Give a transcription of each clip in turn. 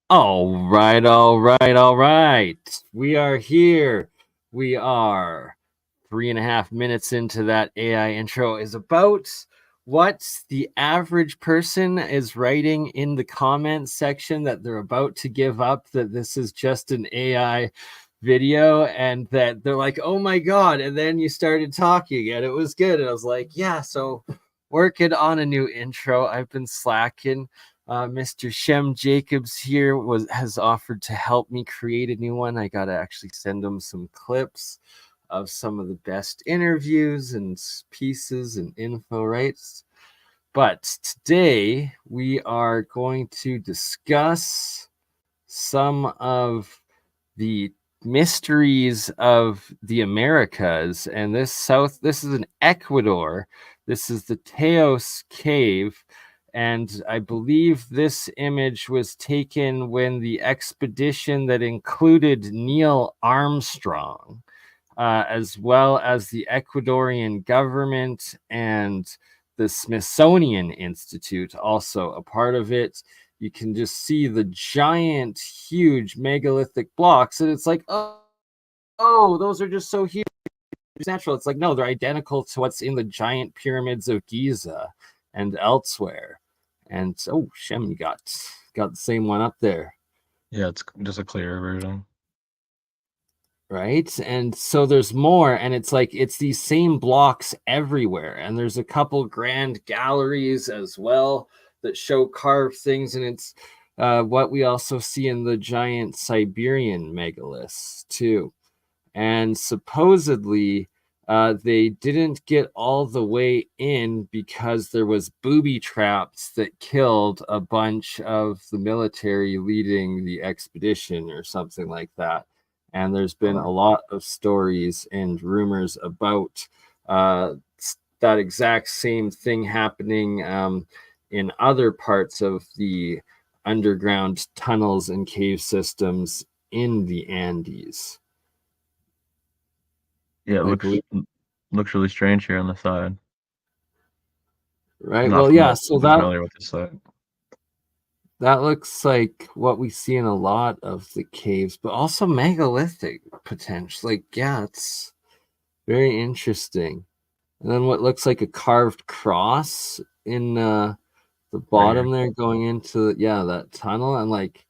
All right, all right, all right. We are here. We are 3.5 minutes into that AI intro is about what the average person is writing in the comments section that they're about to give up, that this is just an AI video, and that they're like, oh my God. And then you started talking and it was good. And I was like, yeah, so working on a new intro. I've been slacking. Mr. Shem Jacobs here has offered to help me create a new one. I got to actually send him some clips of some of the best interviews and pieces and info, right? But today we are going to discuss some of the mysteries of the Americas. And this is in Ecuador. This is the Teos Cave. And I believe this image was taken when the expedition that included Neil Armstrong, as well as the Ecuadorian government and the Smithsonian Institute, also a part of it. You can just see the giant, huge megalithic blocks, and it's like, oh, those are just so huge. It's natural. It's like, no, they're identical to what's in the giant pyramids of Giza and elsewhere. And oh, Shem, you got the same one up there. Yeah, it's just a clearer version. Right. And so there's more, and it's like it's these same blocks everywhere, and there's a couple grand galleries as well that show carved things, and it's what we also see in the giant Siberian megaliths too. And supposedly they didn't get all the way in because there was booby traps that killed a bunch of the military leading the expedition or something like that. And there's been a lot of stories and rumors about that exact same thing happening in other parts of the underground tunnels and cave systems in the Andes. Yeah, it looks really strange here on the side. Right. Well, yeah. So familiar with this side. That looks like what we see in a lot of the caves, but also megalithic potentially. Like, yeah, it's very interesting. And then what looks like a carved cross in the bottom there going into that tunnel, and like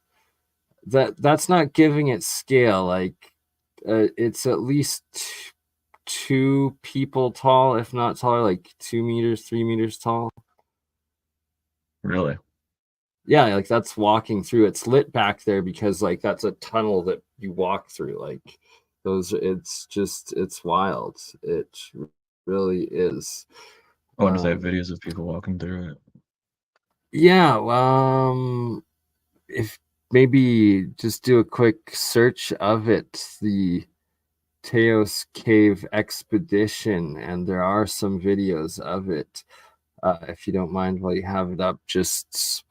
that's not giving it scale. Like it's at least two people tall, if not taller, like 2 meters, 3 meters tall. Really? Yeah, like that's walking through. It's lit back there because like that's a tunnel that you walk through. Like it's wild. It really is. I wonder if they have videos of people walking through it. Yeah, if maybe just do a quick search of it, the Teos Cave Expedition, and there are some videos of it. If you don't mind, while you have it up, just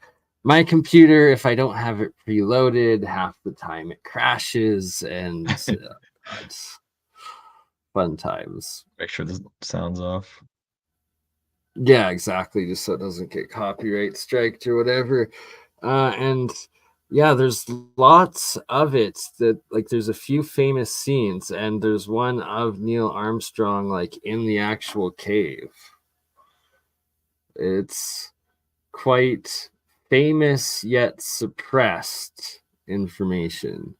my computer, if I don't have it preloaded, half the time it crashes, and it's fun times. Make sure the sound's off. Yeah, exactly, just so it doesn't get copyright striked or whatever. And yeah, there's lots of it that like there's a few famous scenes, and there's one of Neil Armstrong like in the actual cave. It's quite famous yet suppressed information.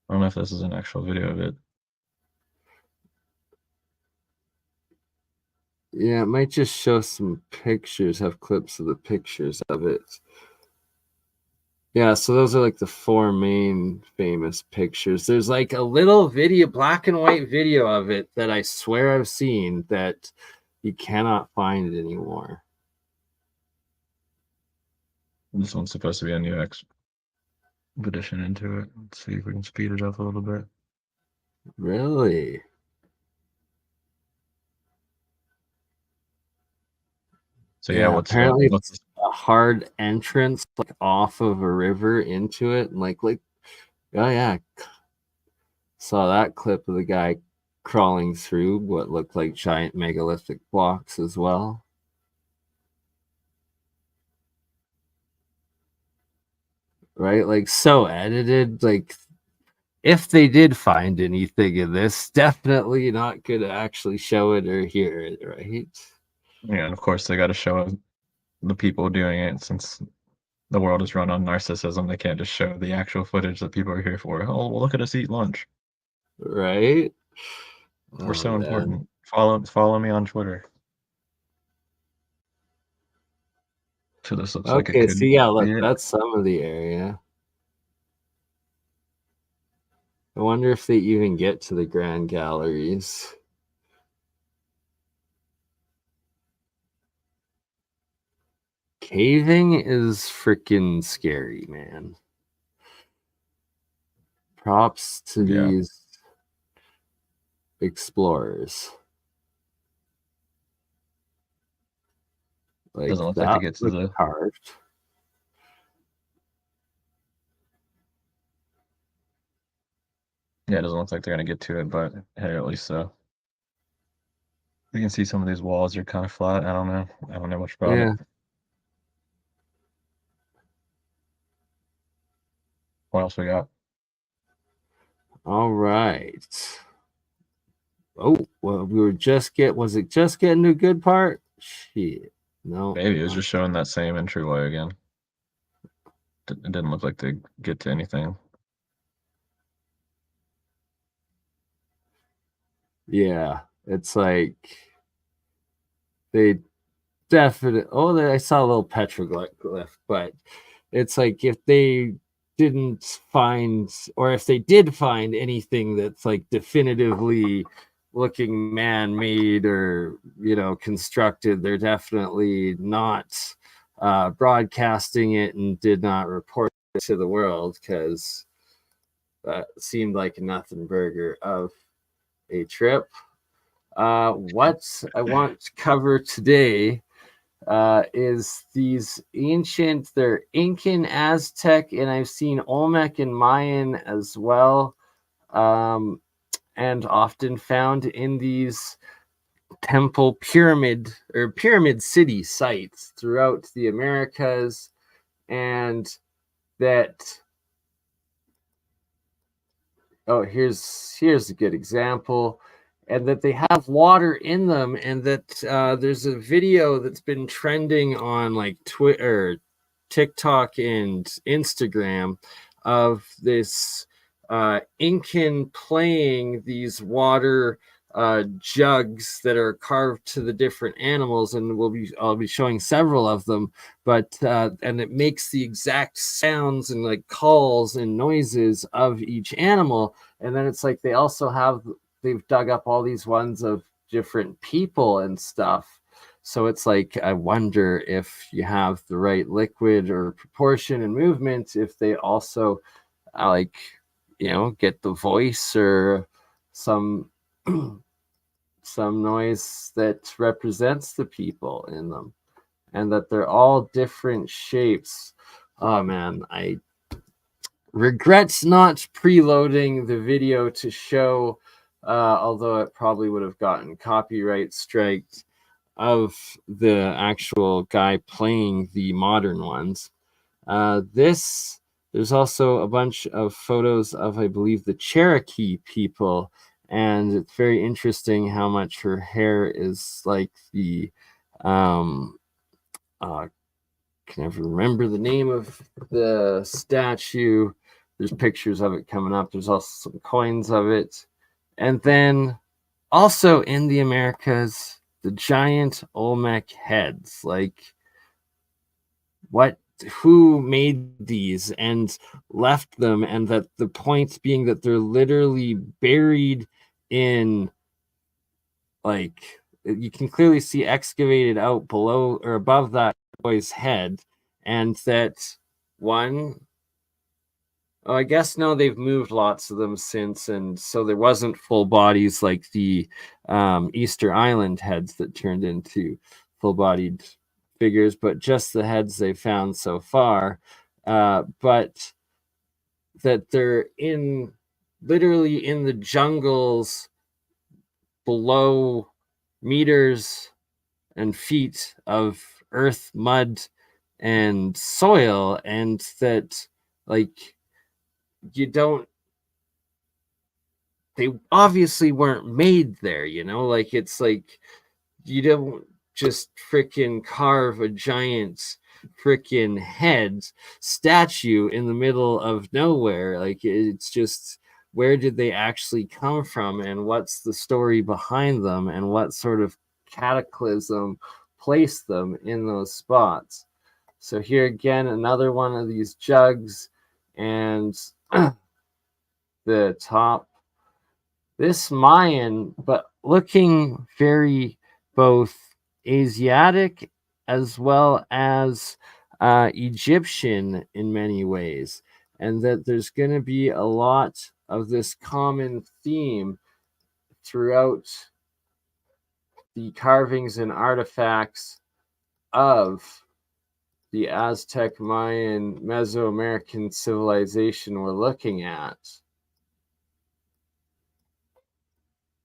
I don't know if this is an actual video of it. Yeah, it might just show some pictures, have clips of the pictures of it. Yeah, so those are like the 4 main famous pictures. There's like a little video, black and white video of it that I swear I've seen that you cannot find anymore. This one's supposed to be a new expedition into it. Let's see if we can speed it up a little bit. Really? So yeah, what's a hard entrance like off of a river into it, and like oh yeah, saw that clip of the guy crawling through what looked like giant megalithic blocks as well. right? Like so edited. Like if they did find anything in this, definitely not gonna actually show it or hear it, right? Yeah, and of course they got to show the people doing it, since the world is run on narcissism. They can't just show the actual footage that people are here for. Oh, well, look at us eat lunch. Right? We're Oh so man. important. Follow me on Twitter. So this looks like it Okay, so could yeah, look, be it. that's some of the area. I wonder if they even get to the grand galleries. Caving is freaking scary, man. Props to Yeah, these explorers. Like doesn't look like to that get to looks the. carved. Yeah, it doesn't look like they're gonna get to it, but hey, at least you can see some of these walls are kind of flat. I don't know. I don't know much about it. Yeah. What else we got? All right. Oh, well, we were just was it just getting to a good part? Shit. No. Maybe it was just showing that same entryway again. It didn't look like they get to anything. Yeah. It's like they definitely. Oh, I saw a little petroglyph, but it's like if they didn't find, or if they did find anything that's like definitively looking man-made or constructed, they're definitely not broadcasting it and did not report it to the world, because that seemed like a nothing burger of a trip. What I want to cover today is these ancient, they're Incan, Aztec, and I've seen Olmec and Mayan as well, and often found in these temple pyramid or pyramid city sites throughout the Americas, and that here's a good example, and that they have water in them, and that there's a video that's been trending on like Twitter, TikTok, and Instagram of this Incan playing these water jugs that are carved to the different animals, and I'll be showing several of them, but and it makes the exact sounds and like calls and noises of each animal. And then it's like they've dug up all these ones of different people and stuff. So it's like, I wonder if you have the right liquid or proportion and movement, if they also like, get the voice or some some noise that represents the people in them, and that they're all different shapes. Oh man, I regrets not preloading the video to show, although it probably would have gotten copyright striked, of the actual guy playing the modern ones. There's also a bunch of photos of, I believe, the Cherokee people, and it's very interesting how much her hair is like the can never remember the name of the statue. There's pictures of it coming up. There's also some coins of it. And then also in the Americas, the giant Olmec heads. Like, who made these and left them? And that the point being that they're literally buried in, like, you can clearly see excavated out below or above that boy's head, and that one, oh, I guess no, they've moved lots of them since, and so there wasn't full bodies like the Easter Island heads that turned into full-bodied figures, but just the heads they found so far. But that they're literally in the jungles below meters and feet of earth, mud, and soil, and that Like, you don't, they obviously weren't made there, you know? Like, it's like, you don't just freaking carve a giant freaking head statue in the middle of nowhere. Like, it's just, where did they actually come from, and what's the story behind them, and what sort of cataclysm placed them in those spots? So here again, another one of these jugs, and the top, this Mayan, but looking very both Asiatic as well as Egyptian in many ways, and that there's going to be a lot of this common theme throughout the carvings and artifacts of the Aztec, Mayan, Mesoamerican civilization we're looking at.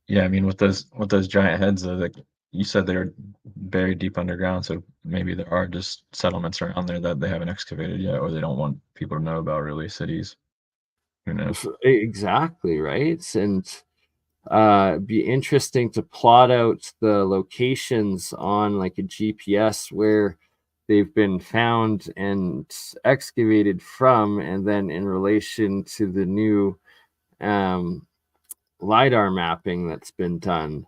Yeah, I mean, with those giant heads, like you said, they're buried deep underground, so maybe there are just settlements around there that they haven't excavated yet, or they don't want people to know about, really, cities. Who knows? Exactly, right? And be interesting to plot out the locations on like a GPS where they've been found and excavated from, and then in relation to the new LiDAR mapping that's been done,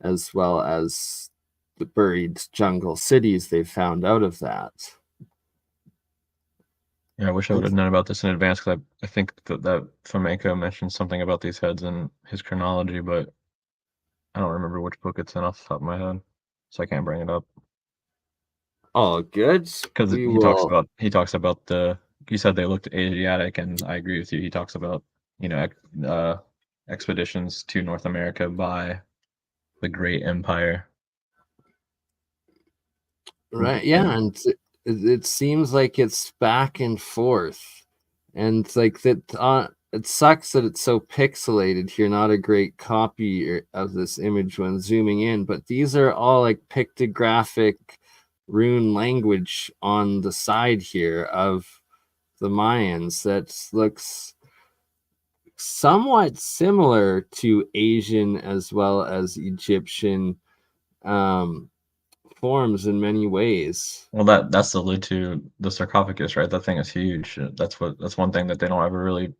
as well as the buried jungle cities they've found out of that. Yeah, I wish I would have known about this in advance, because I think that Flamenco mentioned something about these heads in his chronology, but I don't remember which book it's in off the top of my head, so I can't bring it up. All good. Because We will. he talks about you said they looked Asiatic, and I agree with you. He talks about, expeditions to North America by the Great Empire. Right, yeah, and it seems like it's back and forth, and like that. It sucks that it's so pixelated here. Not a great copy of this image when zooming in, but these are all like pictographic rune language on the side here of the Mayans that looks somewhat similar to Asian as well as Egyptian um, forms in many ways. Well, that's the lid to the sarcophagus, right? That thing is huge. That's one thing that they don't ever really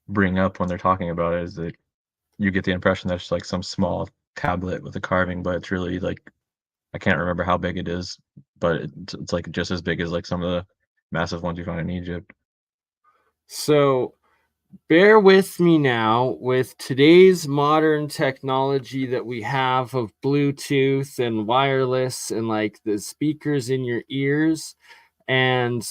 bring up when they're talking about it, is that you get the impression that it's like some small tablet with a carving, but it's really like, I can't remember how big it is, but it's like just as big as like some of the massive ones you find in Egypt. So bear with me now with today's modern technology that we have of Bluetooth and wireless and like the speakers in your ears and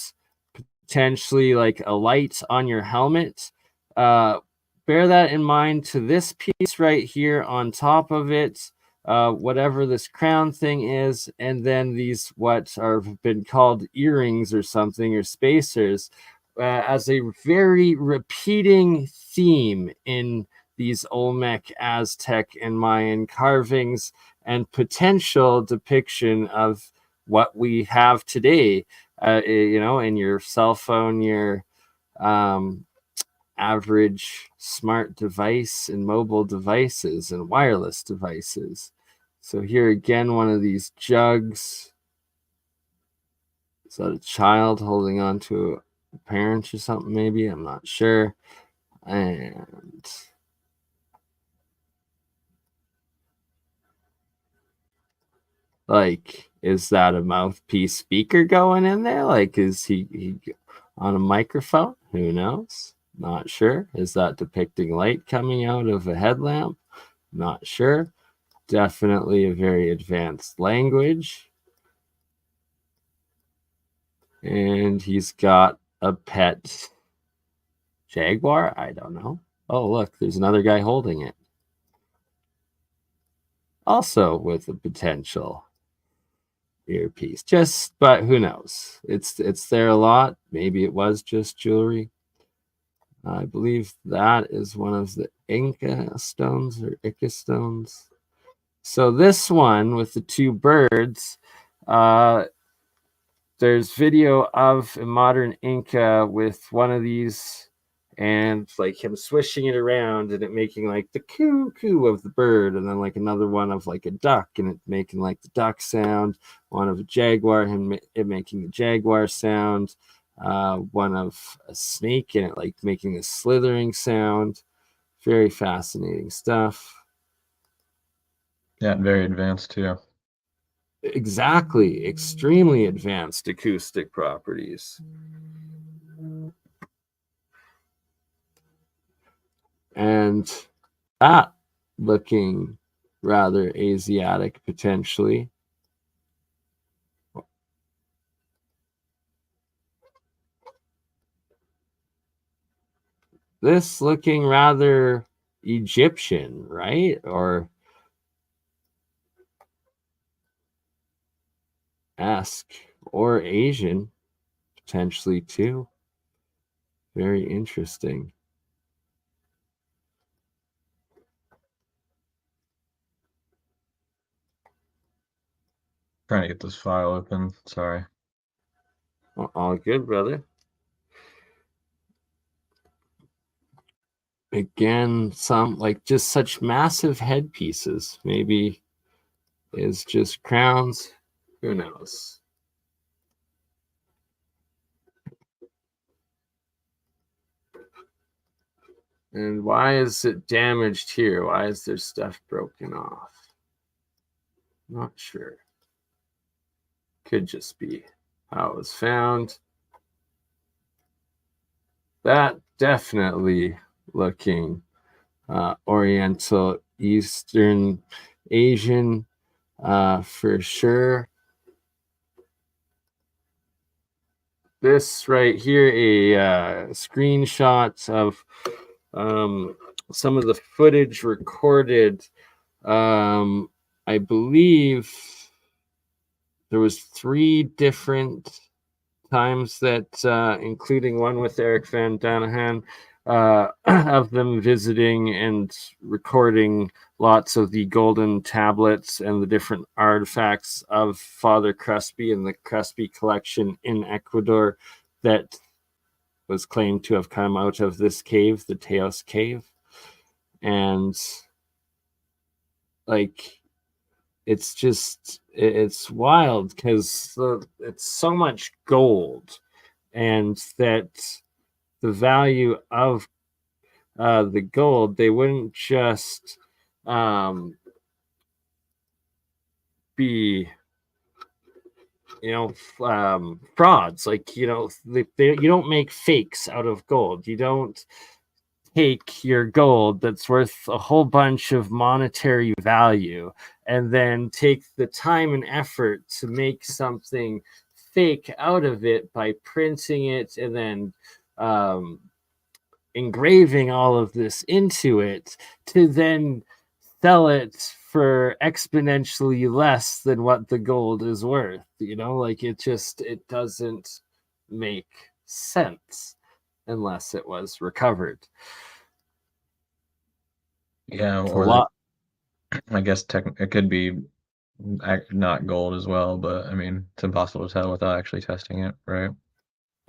potentially like a light on your helmet. Uh, Bear that in mind to this piece right here on top of it, whatever this crown thing is, and then these what are been called earrings or something, or spacers, as a very repeating theme in these Olmec, Aztec, and Mayan carvings, and potential depiction of what we have today, in your cell phone, your average smart device and mobile devices and wireless devices. So here again, one of these jugs. Is that a child holding on to a parent or something? Maybe, I'm not sure. And like, is that a mouthpiece speaker going in there? Like, is he on a microphone? Who knows? Not sure. Is that depicting light coming out of a headlamp? Not sure. Definitely a very advanced language. And he's got a pet jaguar. I don't know. Oh, look, there's another guy holding it. Also with a potential earpiece. But who knows? It's there a lot. Maybe it was just jewelry. I believe that is one of the Inca stones or Ica stones. So this one with the two birds, there's video of a modern Inca with one of these, and like him swishing it around and it making like the coo coo of the bird, and then like another one of like a duck and it making like the duck sound, one of a jaguar, it making the jaguar sound, one of a snake and it like making a slithering sound. Very fascinating stuff. Yeah, very advanced too. Exactly, extremely advanced acoustic properties. And that looking rather Asiatic potentially. This looking rather Egyptian, right? Or esque, or Asian potentially too. Very interesting. Trying to get this file open. Sorry. All good, brother. Again, some like just such massive headpieces. Maybe is just crowns. Who knows? And why is it damaged here? Why is there stuff broken off? Not sure. Could just be how it was found. That definitely looking Oriental, Eastern Asian for sure. This right here, a screenshot of some of the footage recorded. I believe there was 3 different times that, including one with Eric Van Danahan, of them visiting and recording lots of the golden tablets and the different artifacts of Father Crespi and the Crespi collection in Ecuador that was claimed to have come out of this cave, the Teos cave. And like it's wild because it's so much gold, and that the value of the gold, they wouldn't just be frauds. Like you don't make fakes out of gold. You don't take your gold that's worth a whole bunch of monetary value and then take the time and effort to make something fake out of it by printing it and then engraving all of this into it to then sell it for exponentially less than what the gold is worth. Like it doesn't make sense unless it was recovered. Yeah, It's a or lot. I guess it could be not gold as well, but I mean, it's impossible to tell without actually testing it, right?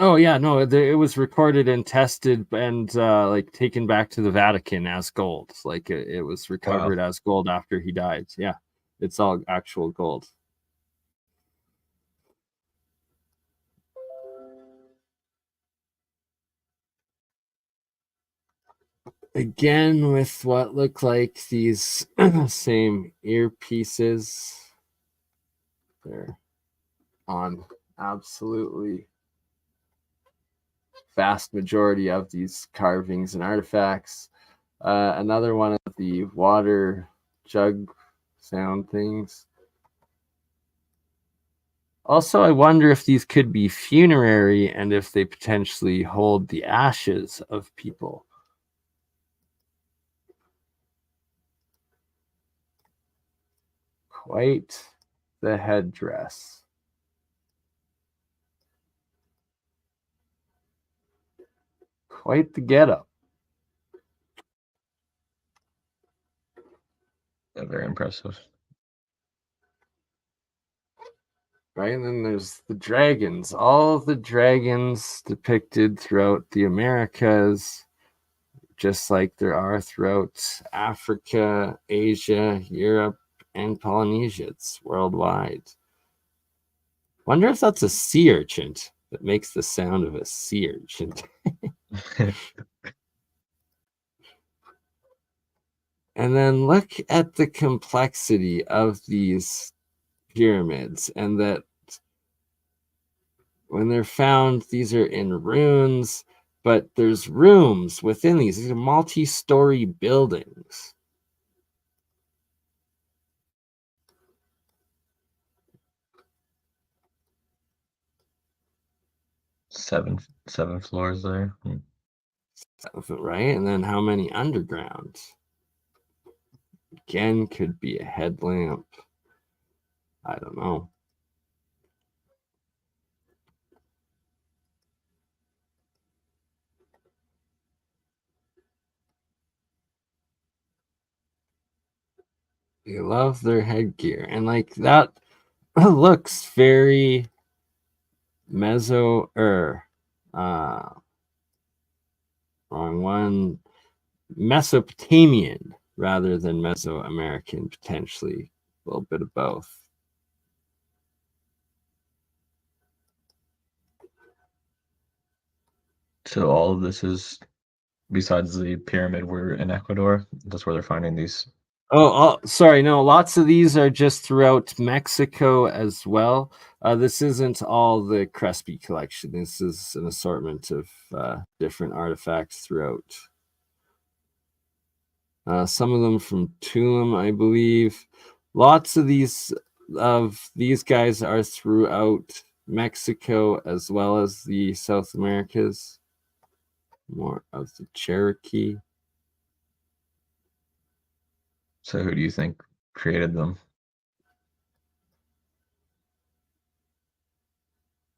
Oh yeah, no, it was recorded and tested and like taken back to the Vatican as gold. Like it was Wow. recovered as gold after he died. Yeah, it's all actual gold. Again, with what look like these same earpieces. They're on absolutely vast majority of these carvings and artifacts. Another one of the water jug sound things. Also, I wonder if these could be funerary and if they potentially hold the ashes of people. Quite the headdress. Quite the getup. Yeah, very impressive. right? And then there's the dragons. All of the dragons depicted throughout the Americas, just like there are throughout Africa, Asia, Europe, and Polynesia. It's worldwide. Wonder if that's a sea urchin that makes the sound of a sea urchin. And then look at the complexity of these pyramids, and that when they're found, these are in ruins, but there's rooms within these. These are multi-story buildings. Seven floors there. Right? And then how many underground? Again, could be a headlamp. I don't know. You love their headgear. And like that looks very wrong one, Mesopotamian rather than Mesoamerican, potentially a little bit of both. So all of this is, besides the pyramid, we're in Ecuador. That's where they're finding these. Oh, sorry. No, lots of these are just throughout Mexico as well. This isn't all the Crespi collection. This is an assortment of different artifacts throughout. Some of them from Tulum, I believe. Lots of these guys are throughout Mexico as well as the South Americas. More of the Cherokee. So who do you think created them?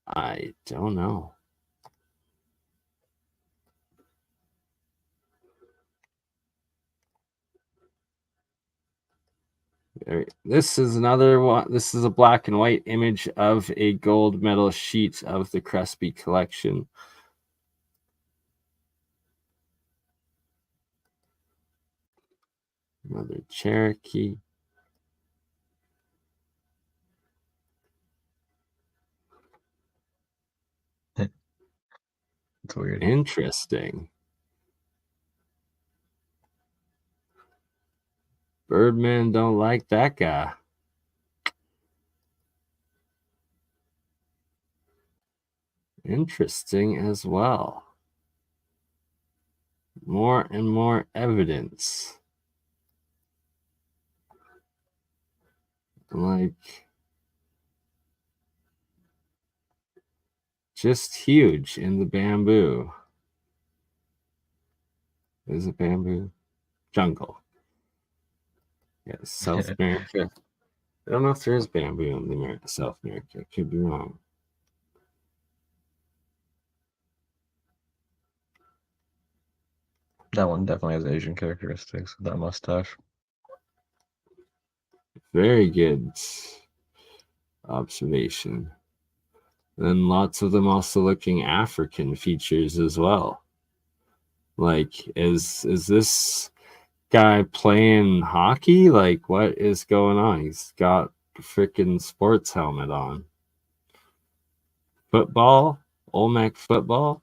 I don't know. This is another one. This is a black and white image of a gold medal sheet of the Crespi collection. Another Cherokee. It's weird. Interesting. Birdmen don't like that guy. Interesting as well. More and more evidence. Like, just huge in the bamboo. Is it bamboo? Jungle. Yeah, South America. I don't know if there is bamboo in the South America. I could be wrong. That one definitely has Asian characteristics with that mustache. Very good observation. And lots of them also looking African features as well. Like, is this guy playing hockey? Like, what is going on? He's got a freaking sports helmet on. Football? Olmec football?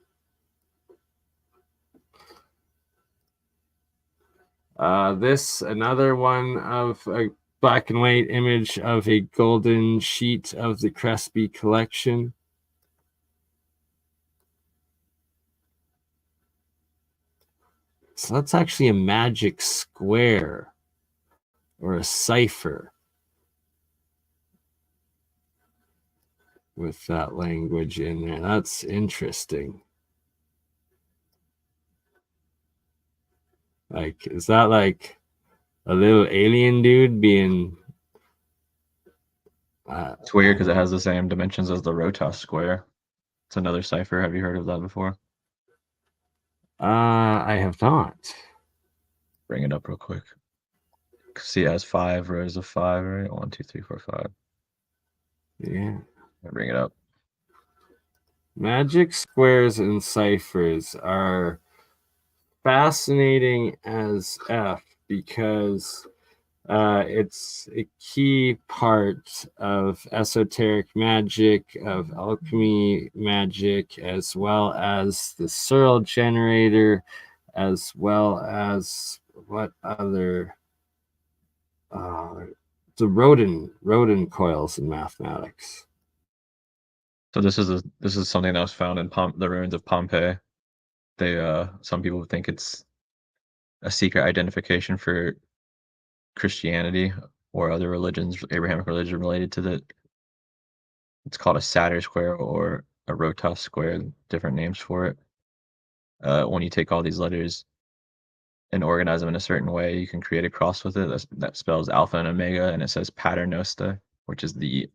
This, another one of a black and white image of a golden sheet of the Crespi collection. So that's actually a magic square or a cipher with that language in there. That's interesting. Like, is that like a little alien dude being... It's weird because it has the same dimensions as the Rotas square. It's another cipher. Have you heard of that before? I have not. Bring it up real quick. See, it has 5 rows of 5, right? 1, 2, 3, 4, 5. Yeah. bring it up. Magic squares and ciphers are fascinating as F because it's a key part of esoteric magic, of alchemy magic, as well as the Searle generator, as well as what other the Rodin coils in mathematics. So this is something that was found in the ruins of Pompeii. They some people think it's a secret identification for Christianity or other religions, Abrahamic religion related to the. It's called a Satyr square or a Rotas square, different names for it. When you take all these letters and organize them in a certain way, you can create a cross with it that spells Alpha and Omega, and it says Pater Noster, which is the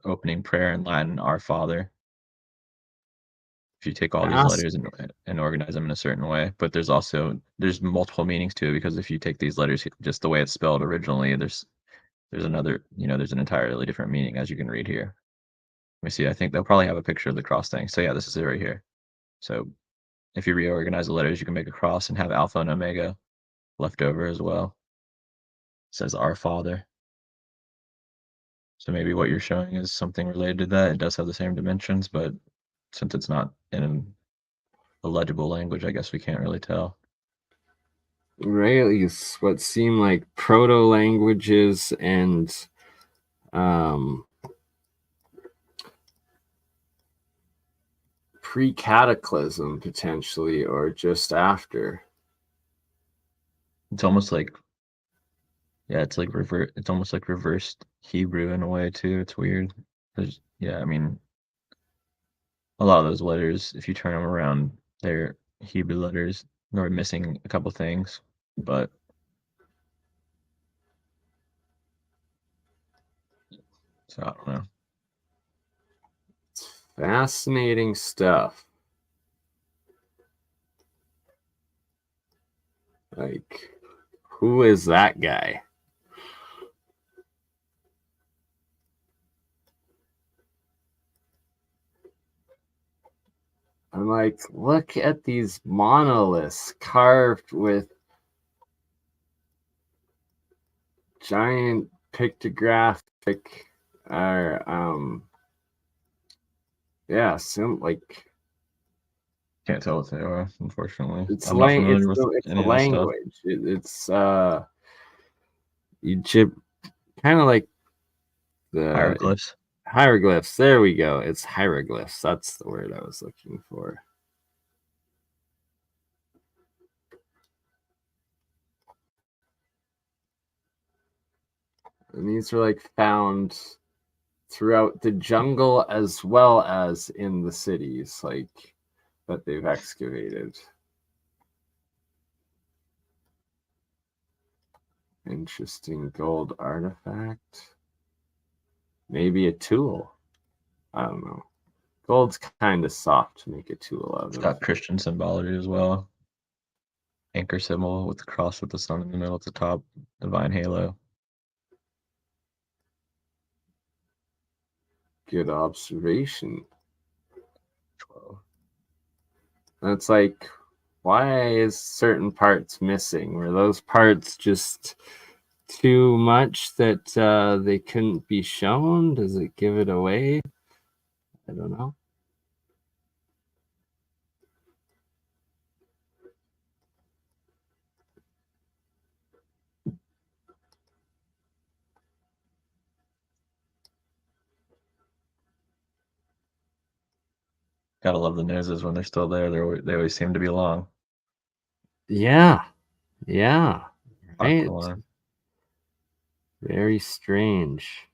opening prayer in Latin, Our Father. If you take all these letters and organize them in a certain way, but there's multiple meanings to it, because if you take these letters just the way it's spelled originally, there's another, there's an entirely different meaning, as you can read here. Let me see. I think they'll probably have a picture of the cross thing. So yeah, this is it right here. So if you reorganize the letters, you can make a cross and have Alpha and Omega left over as well. It says Our Father. So maybe what you're showing is something related to that. It does have the same dimensions, but since it's not in a legible language, I guess we can't really tell. Right, at least what seem like proto languages and pre-cataclysm potentially, or just after. It's almost like, yeah, it's almost like reversed Hebrew in a way too. It's weird. I mean, a lot of those letters, if you turn them around, they're Hebrew letters. They're missing a couple things, but so I don't know. Fascinating stuff. Like, who is that guy? I'm like, look at these monoliths carved with giant pictographic like, Can't tell what they are, unfortunately. it's I'm not familiar with it's a any of this stuff. language. It's Egypt, kind of like the Hieroglyphs. hieroglyphs. There we go. It's hieroglyphs. That's the word I was looking for. And these are like found throughout the jungle as well as in the cities, like, that they've excavated. Interesting gold artifact. Maybe a tool. I don't know. Gold's kind of soft to make a tool out It's of. got Christian symbology as well. Anchor symbol with the cross with the sun in the middle at the top. Divine halo. Good observation. 12. That's like, why is certain parts missing? Were those parts just too much that they couldn't be shown? Does it give it away? I don't know. Gotta love the noses when they're still there. They always seem to be long. Yeah. Yeah. Right. Aquiline. Very strange.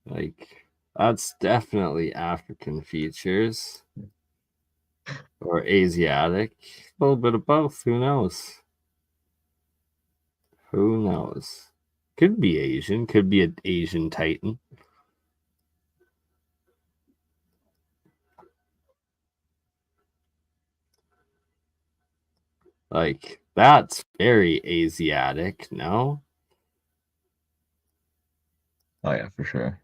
Like, that's definitely African features or Asiatic. A little bit of both. Who knows? Who knows? Could be Asian. Could be an Asian Titan. Like, that's very Asiatic, no? Oh yeah, for sure.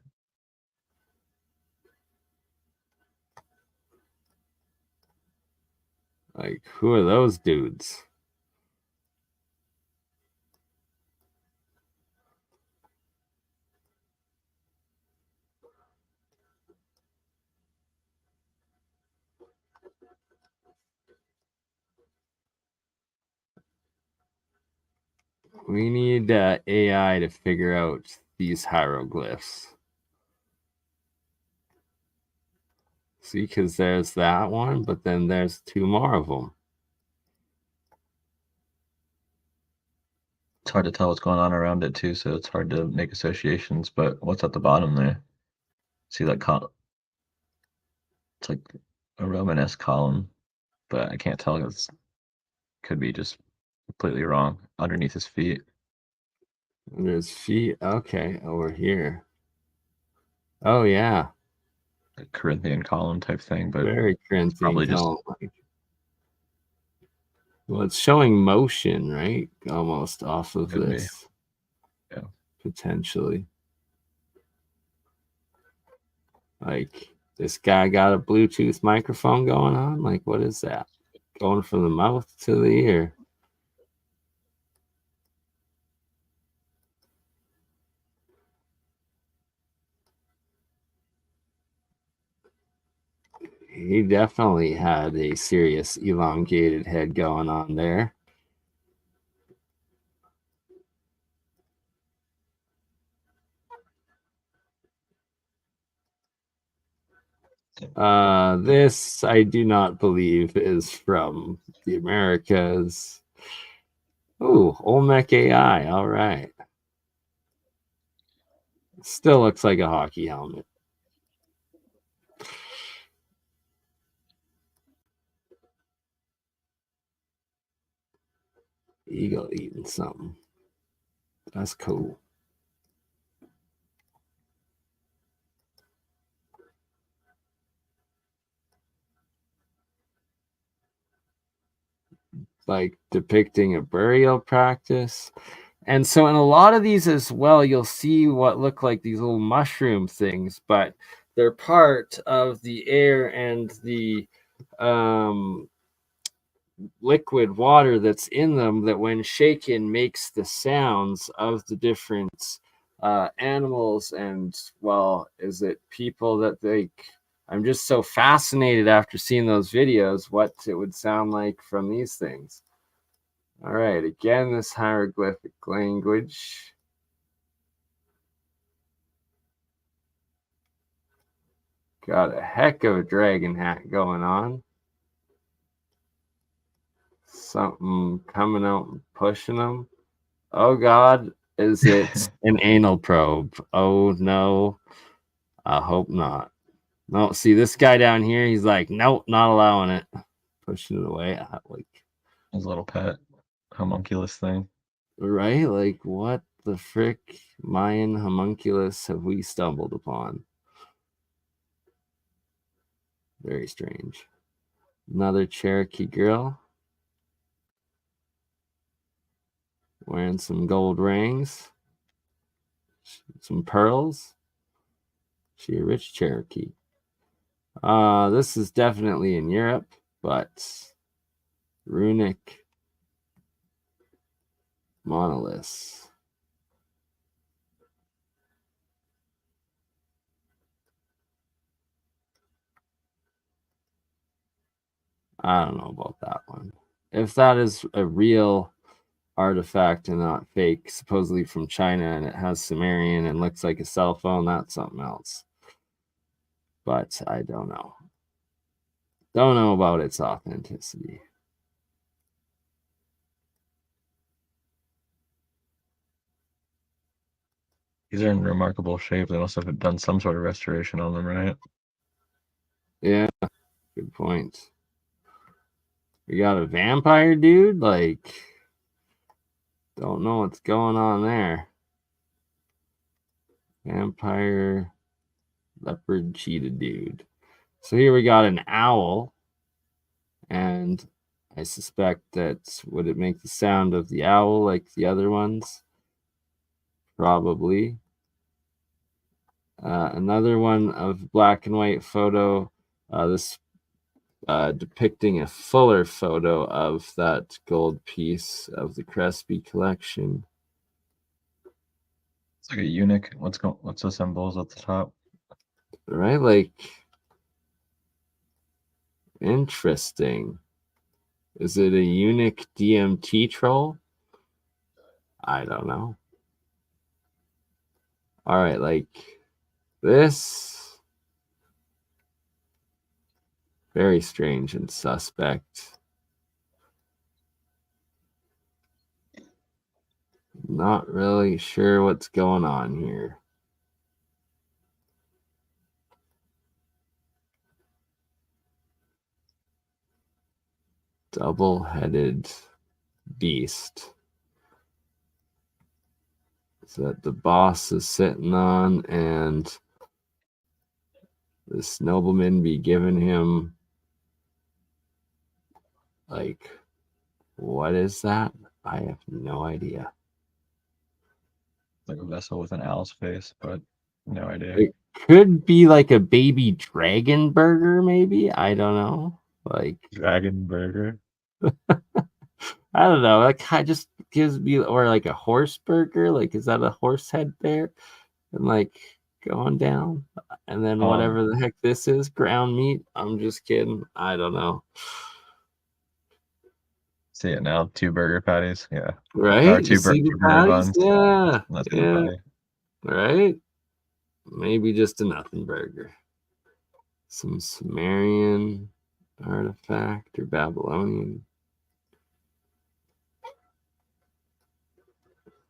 Like, who are those dudes? We need AI to figure out these hieroglyphs. See, because there's that one, but then there's two more of them. It's hard to tell what's going on around it too, so it's hard to make associations. But what's at the bottom there? See that column? It's like a Romanesque column, but I can't tell. It could be just completely wrong. Underneath his feet. Under his feet. Okay, over here. Oh yeah, A Corinthian column type thing, but very it's Corinthian probably just column. Well, it's showing motion, right? Almost off of could be. this. Yeah. Potentially. Like, this guy got a Bluetooth microphone going on? Like, what is that? Going from the mouth to the ear. He definitely had a serious elongated head going on there. This I do not believe is from the Americas. Oh, Olmec AI. All right. Still looks like a hockey helmet. Eagle eating something. That's cool. Like depicting a burial practice. And so in a lot of these as well, you'll see what look like these little mushroom things, but they're part of the air and the liquid water that's in them that when shaken makes the sounds of the different animals. And well, is it people that I'm just so fascinated after seeing those videos what it would sound like from these things. All right, again, this hieroglyphic language. Got a heck of a dragon hat going on. Something coming out and pushing them. Oh God, is it an anal probe? Oh no, I hope not. No, see this guy down here, he's like, nope, not allowing it. Pushing it away. Like his little pet homunculus thing. right? Like what the frick Mayan homunculus have we stumbled upon? Very strange. Another Cherokee girl wearing some gold rings, some pearls. She a rich Cherokee. This is definitely in Europe, but runic monoliths. I don't know about that one. If that is a real artifact and not fake, supposedly from China, and it has Sumerian and looks like a cell phone, that's something else. But I don't know. Don't know about its authenticity. These are in remarkable shape. They must have done some sort of restoration on them, right? Yeah, good point. We got a vampire dude, like, don't know what's going on there. Vampire, leopard, cheetah dude. So here we got an owl, and I suspect that would it make the sound of the owl like the other ones? Probably. Another one of black and white photo. This depicting a fuller photo of that gold piece of the Crespi collection. It's like a eunuch. What's the symbols at the top? Right? Like, interesting. Is it a eunuch DMT troll? I don't know. All right, like this. Very strange and suspect. Not really sure what's going on here. Double-headed beast. That the boss is sitting on, and this nobleman be giving him, like, what is that? I have no idea. Like a vessel with an owl's face, but no idea. It could be like a baby dragon burger, maybe. I don't know. Like, Dragon burger. I don't know. That kind of just gives me, or like a horse burger. Like, is that a horse head there? And like going down, and then whatever the heck this is, ground meat. I'm just kidding. I don't know. See it now. 2 burger patties. Yeah. Or Right? You see the two burger patties? buns. Yeah. Nothing Yeah. patty. Right? Maybe just a nothing burger. Some Sumerian artifact or Babylonian.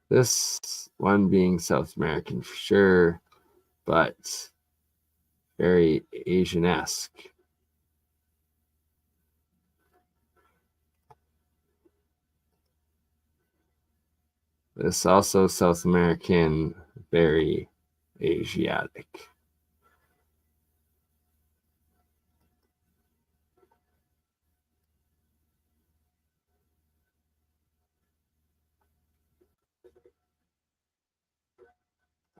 This one being South American for sure, but very Asian-esque. This also South American, very Asiatic.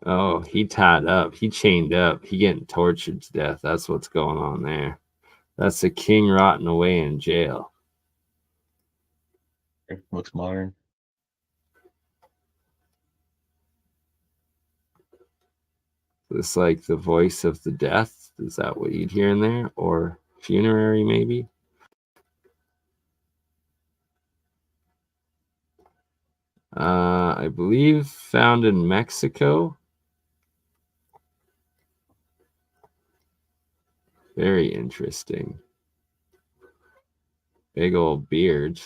Oh, he tied up. He chained up. He getting tortured to death. That's what's going on there. That's the king rotting away in jail. It looks modern. This like the voice of the death. Is that what you'd hear in there? Or funerary, maybe? I believe found in Mexico. Very interesting. Big old beard.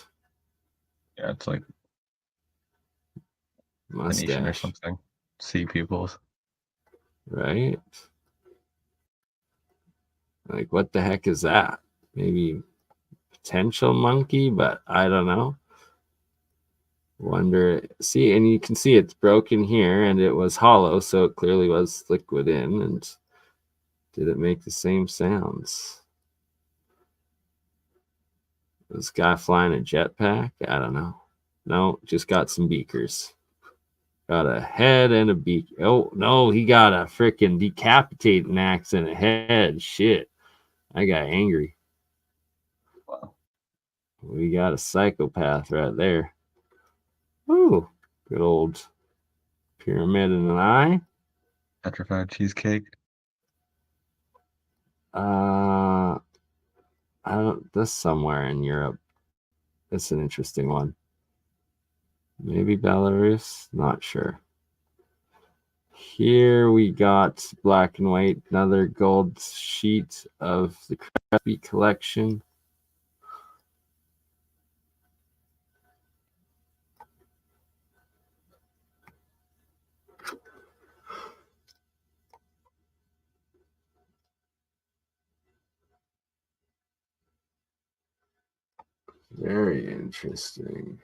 Yeah, it's like Venetian or Mustache. something. Sea peoples. Right? Like, what the heck is that? Maybe potential monkey, but I don't know. Wonder, see, and you can see it's broken here, and it was hollow, so it clearly was liquid in. And did it make the same sounds? This guy flying a jetpack? I don't know. No, just got some beakers. Got a head and a beak. Oh no, he got a freaking decapitating axe and a head. Shit, I got angry. Wow. We got a psychopath right there. Ooh, good old pyramid and an eye. Petrified cheesecake. I don't. This somewhere in Europe. It's an interesting one. Maybe Belarus. Not sure. Here we got black and white. Another gold sheet of the Crespi collection. Very interesting.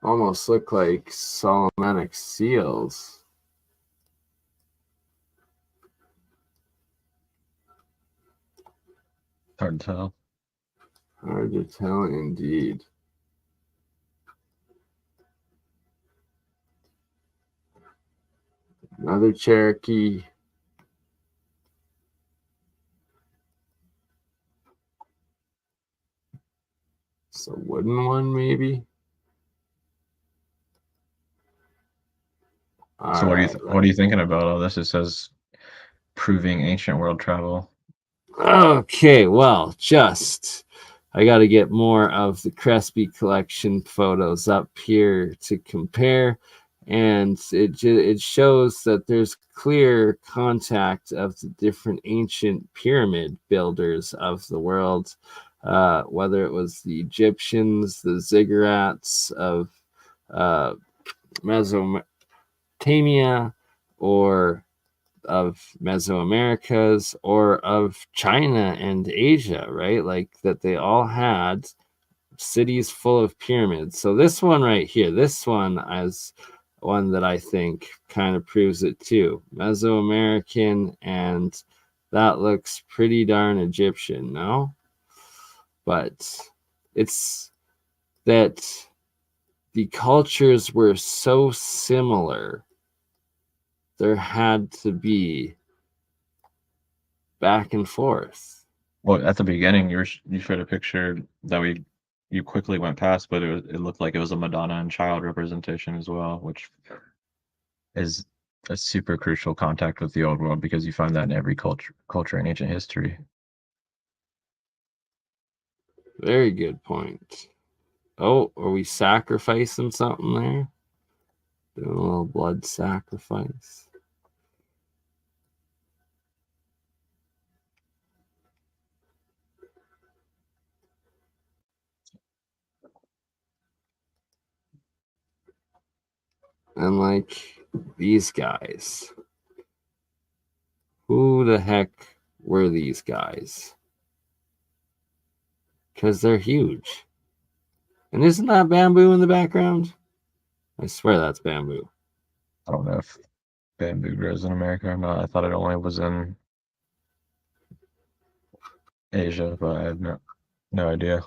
Almost look like Solomonic seals. Hard to tell. Hard to tell indeed. Another Cherokee. It's a wooden one, maybe. So All right. what are you thinking about all this? It says proving ancient world travel. Okay, well, I got to get more of the Crespi collection photos up here to compare, and it shows that there's clear contact of the different ancient pyramid builders of the world, whether it was the Egyptians, the ziggurats of uh, Mesopotamia, or of Mesoamericas, or of China and Asia, right? Like that they all had cities full of pyramids. So this one right here, this one is one that I think kind of proves it too. Mesoamerican, and that looks pretty darn Egyptian, no? But it's that the cultures were so similar, there had to be back and forth. Well, at the beginning, you showed a picture that you quickly went past, but it looked like it was a Madonna and child representation as well, which is a super crucial contact with the old world because you find that in every culture in ancient history. Very good point. Oh, are we sacrificing something there? Doing a little blood sacrifice. And like these guys. Who the heck were these guys? Because they're huge. And isn't that bamboo in the background? I swear that's bamboo. I don't know if bamboo grows in America or not. I thought it only was in Asia, but I have no idea.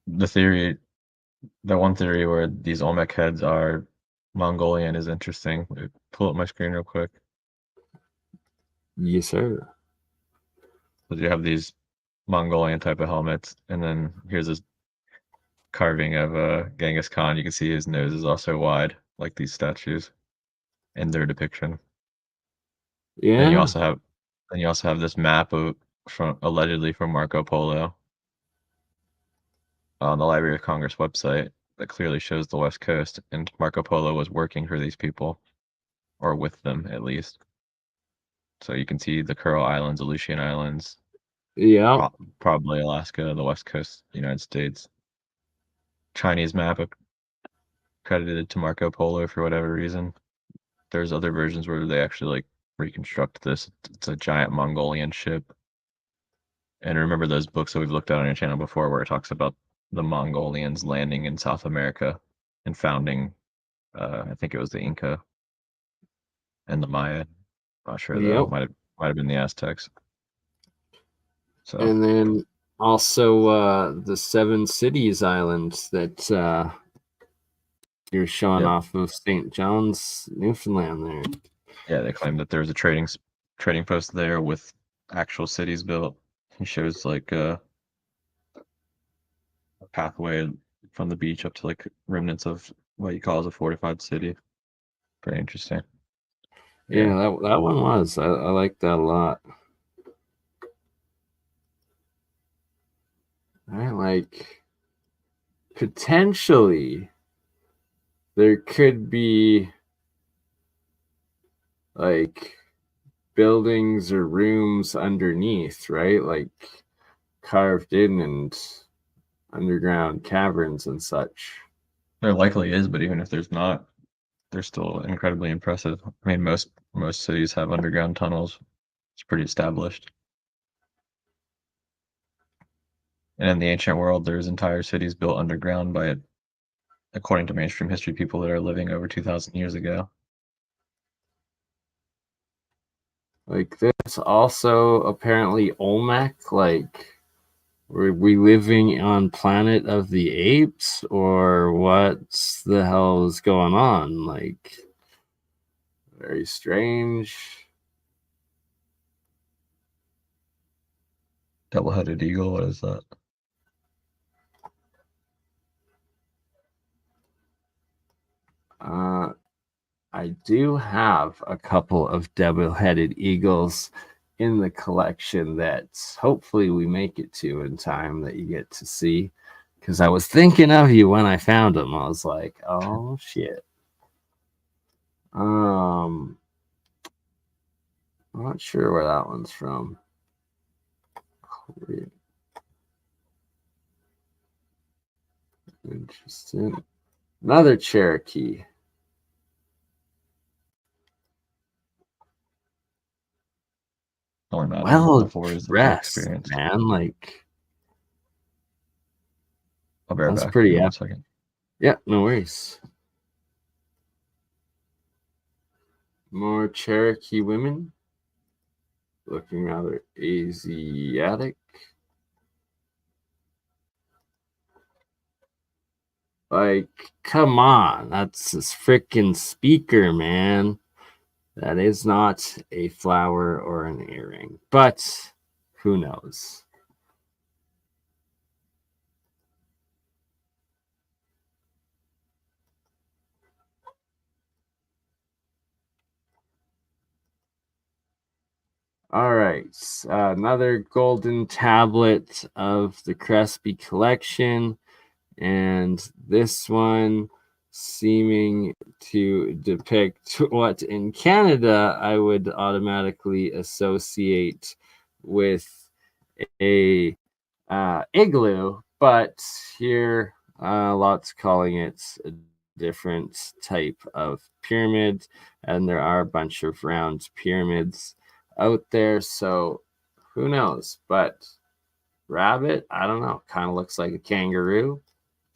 The theory, the one theory where these Olmec heads are Mongolian is interesting. Pull up my screen real quick. Yes, sir. So you have these Mongolian type of helmets, and then here's this carving of Genghis Khan. You can see his nose is also wide, like these statues in their depiction. Then Yeah. you also have this map of from allegedly from Marco Polo on the Library of Congress website that clearly shows the West Coast, and Marco Polo was working for these people, or with them at least. So you can see the Kuril Islands, Aleutian Islands, Yep. probably Alaska, the West Coast, United States. Chinese map credited to Marco Polo for whatever reason. There's other versions where they actually like reconstruct this. It's a giant Mongolian ship. And remember those books that we've looked at on your channel before where it talks about the Mongolians landing in South America and founding, I think it was the Inca and the Maya. Not sure though. Yep. Might have been the Aztecs. So And then also the Seven Cities Islands that you're showing yep. off of St. John's, Newfoundland there. Yeah, they claim that there's a trading post there with actual cities built. He shows like a pathway from the beach up to like remnants of what he calls a fortified city. Pretty interesting. Yeah, Yeah. that one was. I like that a lot. I like potentially there could be like buildings or rooms underneath, right? Like carved in and underground caverns and such. There likely is, but even if there's not, they're still incredibly impressive. I mean, most cities have underground tunnels. It's pretty established. And in the ancient world, there's entire cities built underground by, according to mainstream history, people that are living over 2,000 years ago. Like this also apparently Olmec, like were we living on Planet of the Apes or what's the hell is going on? Like very strange. Double-headed eagle, what is that? I do have a couple of double-headed eagles in the collection that hopefully we make it to in time that you get to see. Because I was thinking of you when I found them. I was like, oh shit. I'm not sure where that one's from. Interesting. Another Cherokee. Only matter Well before is the full dressed, experience. man. Like, I'll be right that's back. Give pretty me 1 epic. second. Yeah, no worries. More Cherokee women looking rather Asiatic. Like, come on, that's this freaking speaker, man. That is not a flower or an earring, but who knows? All right, another golden tablet of the Crespi collection, and this one seeming to depict what in Canada I would automatically associate with a igloo, but here lots calling it a different type of pyramid, and there are a bunch of round pyramids out there, so who knows? But rabbit, I don't know, kind of looks like a kangaroo.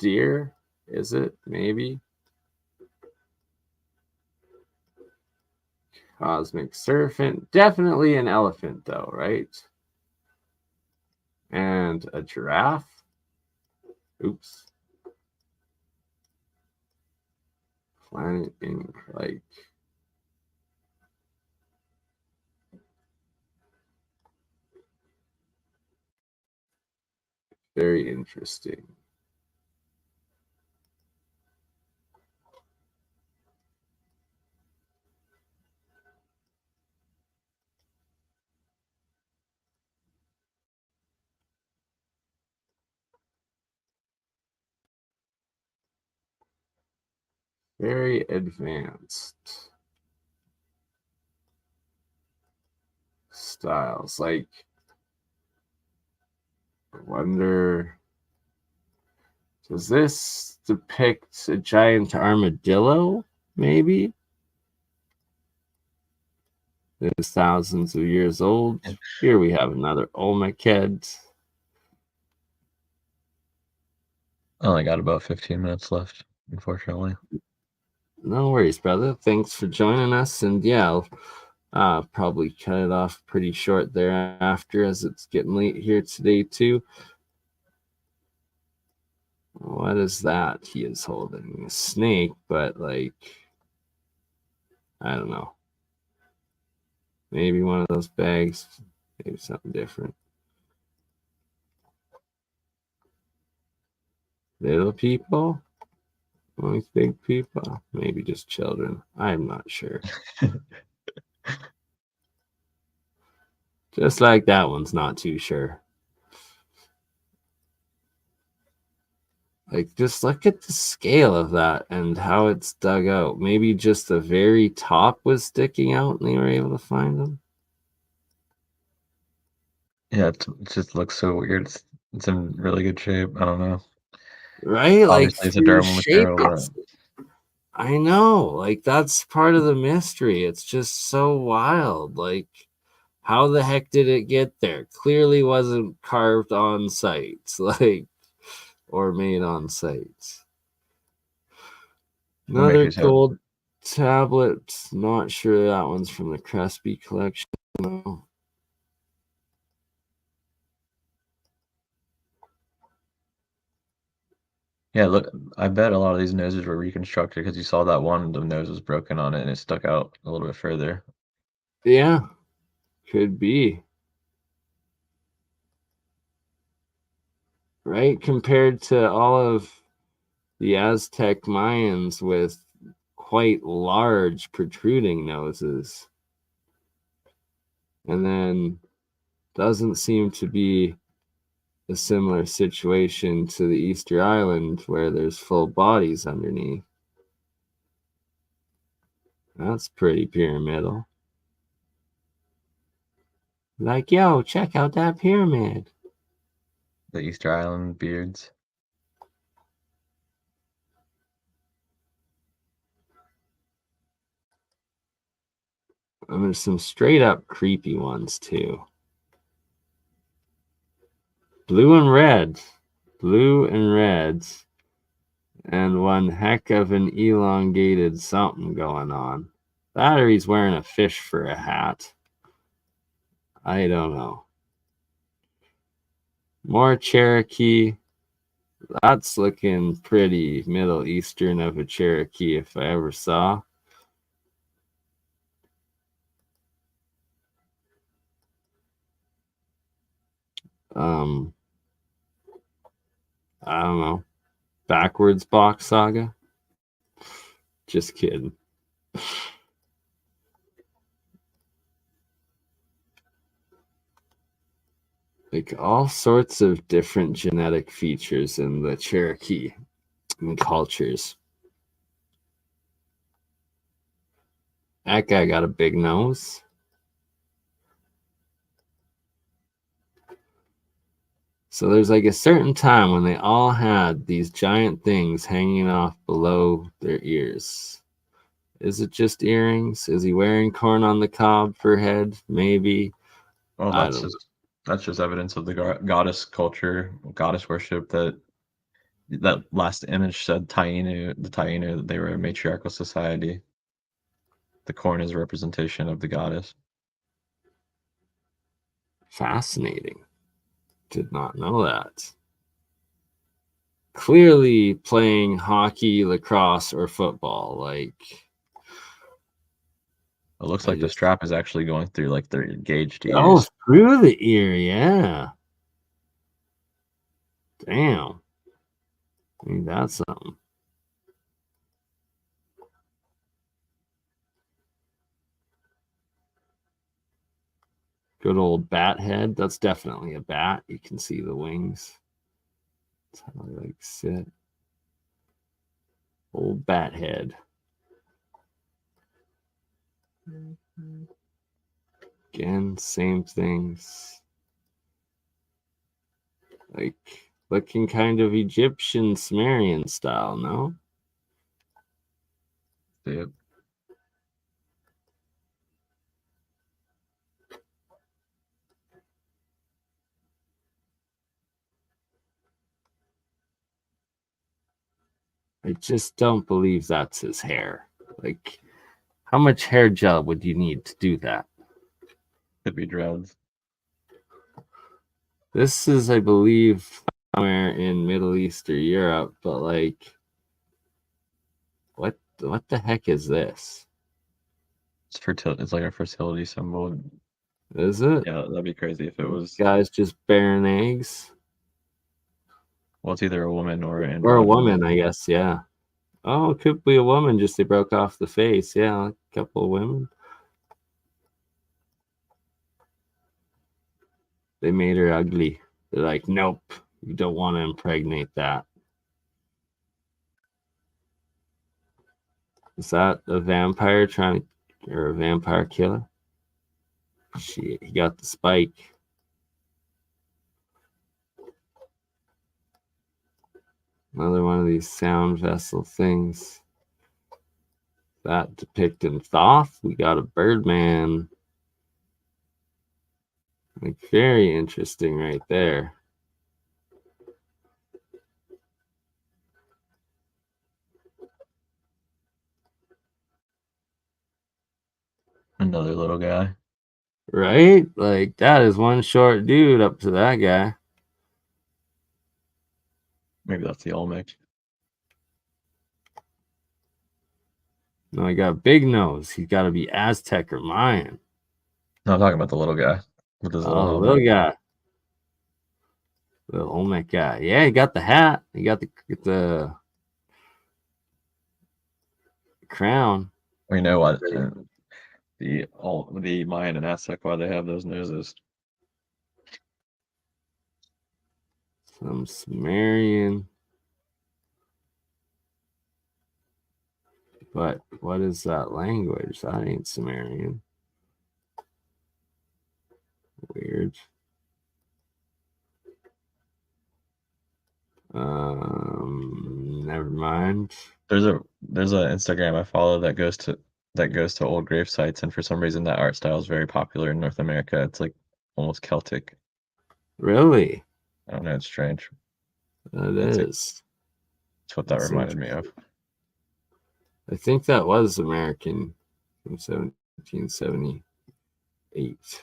Deer, is it? Maybe. Cosmic serpent, definitely an elephant though, right? And a giraffe. Oops. Planet Ink, like, very interesting. Very advanced styles. Like, I wonder, does this depict a giant armadillo? Maybe? It is thousands of years old. Here we have another Olmec head. I only got about 15 minutes left, unfortunately. No worries, brother. Thanks for joining us. And yeah, I'll probably cut it off pretty short thereafter as it's getting late here today, too. What is that he is holding? A snake, but like, I don't know. Maybe one of those bags. Maybe something different. Little people? Only big people? Maybe just children. I'm not sure. Just like that one's not too sure. Like, just look at the scale of that and how it's dug out. Maybe just the very top was sticking out and they were able to find them. Yeah, it just looks so weird. It's in really good shape. I don't know. Right? Like, Obviously, it's a through the durable shape, material, but I know. Like, that's part of the mystery. It's just so wild. Like, how the heck did it get there? Clearly wasn't carved on site, like, or made on site. what makes Another you say that? gold tablet. Not sure that one's from the Crespi collection. Though. Yeah, look, I bet a lot of these noses were reconstructed because you saw that one, the nose was broken on it and it stuck out a little bit further. Yeah, could be. Right? Compared to all of the Aztec Mayans with quite large protruding noses. And then doesn't seem to be a similar situation to the Easter Island where there's full bodies underneath. That's pretty pyramidal. Like, yo, check out that pyramid. The Easter Island beards. And there's some straight up creepy ones too. Blue and red. Blue and reds. And one heck of an elongated something going on. Battery's wearing a fish for a hat. I don't know. More Cherokee. That's looking pretty Middle Eastern of a Cherokee if I ever saw. I don't know. Backwards box saga. Just kidding. Like all sorts of different genetic features in the Cherokee and cultures. That guy got a big nose. So there's like a certain time when they all had these giant things hanging off below their ears. Is it just earrings? Is he wearing corn on the cob for head? Maybe. Well, I don't know. that's just evidence of the goddess culture, goddess worship. That last image said Tainu, the Tainu, that they were a matriarchal society. The corn is a representation of the goddess. Fascinating. Did not know that. Clearly playing hockey, lacrosse, or football. Like, It looks like the strap is actually going through like their engaged ears. Oh, through the ear, yeah. Damn. I mean, that's something. Good old bat head. That's definitely a bat. You can see the wings. That's how they like sit. Old bat head. Again, same things. Like looking kind of Egyptian Sumerian style, no? Yep. I just don't believe that's his hair. Like, how much hair gel would you need to do that? Could be dreads. This is, I believe, somewhere in Middle East or Europe, but like, what the heck is this? It's fertility. It's like a fertility symbol. Is it? Yeah, that'd be crazy if it was. Guys just bearing eggs? Well, it's either a woman or an Or a woman, I guess, yeah. Oh, it could be a woman, just they broke off the face. Yeah, a couple of women. They made her ugly. They're like, nope, you don't want to impregnate that. Is that a vampire trying to, or a vampire killer? Shit, he got the spike. Another one of these sound vessel things. That depicting Thoth. We got a Birdman. Like, very interesting right there. Another little guy. Right? Like, that is one short dude up to that guy. Maybe that's the Olmec. No, he got a big nose. He's got to be Aztec or Mayan. No, I'm talking about the little guy with his little Oh, helmet. little guy. The Olmec guy. Yeah, he got the hat. He got the crown. We know what the Mayan and Aztec, why they have those noses. Some Sumerian. But what is that language? That ain't Sumerian. Weird. Never mind. There's an Instagram I follow that goes to old grave sites, and for some reason that art style is very popular in North America. It's like almost Celtic. Really? I don't know, it's strange. That's what that reminded me of. I think that was American from 1778.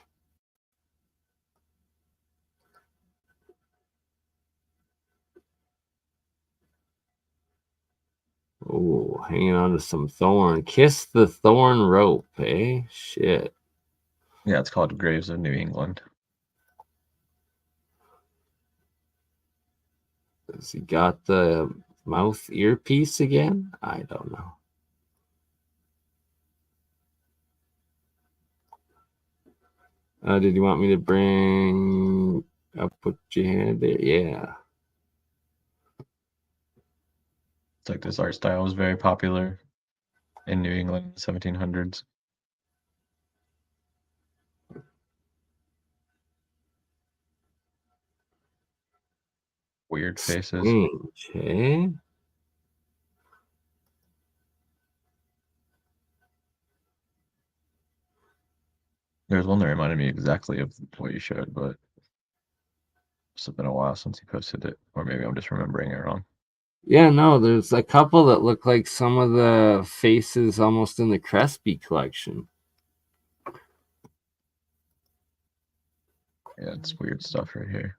Oh, hanging on to some thorn. Kiss the thorn rope, eh? Shit. Yeah, it's called Graves of New England. Has he got the mouth earpiece again? I don't know. Did you want me to bring up what you had there? Yeah. It's like this art style was very popular in New England in the 1700s. Weird faces. Strange, eh? There's one that reminded me exactly of what you showed, but it's been a while since you posted it, or maybe I'm just remembering it wrong. Yeah, no, there's a couple that look like some of the faces almost in the Crespi collection. Yeah, it's weird stuff right here.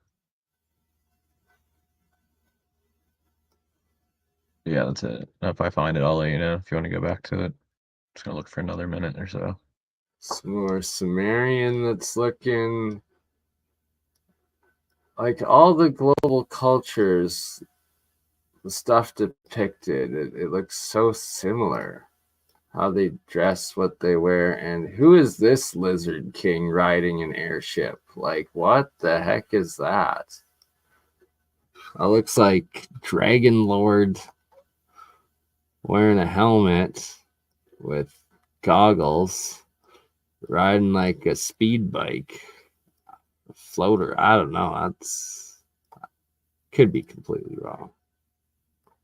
Yeah, that's it. If I find it, I'll let you know. If you want to go back to it, just gonna look for another minute or so. Some more Sumerian that's looking like all the global cultures, the stuff depicted, it looks so similar. How they dress, what they wear, and who is this lizard king riding an airship? Like, what the heck is that? That looks like Dragon Lord wearing a helmet with goggles, riding like a speed bike, a floater. I don't know. That's could be completely wrong.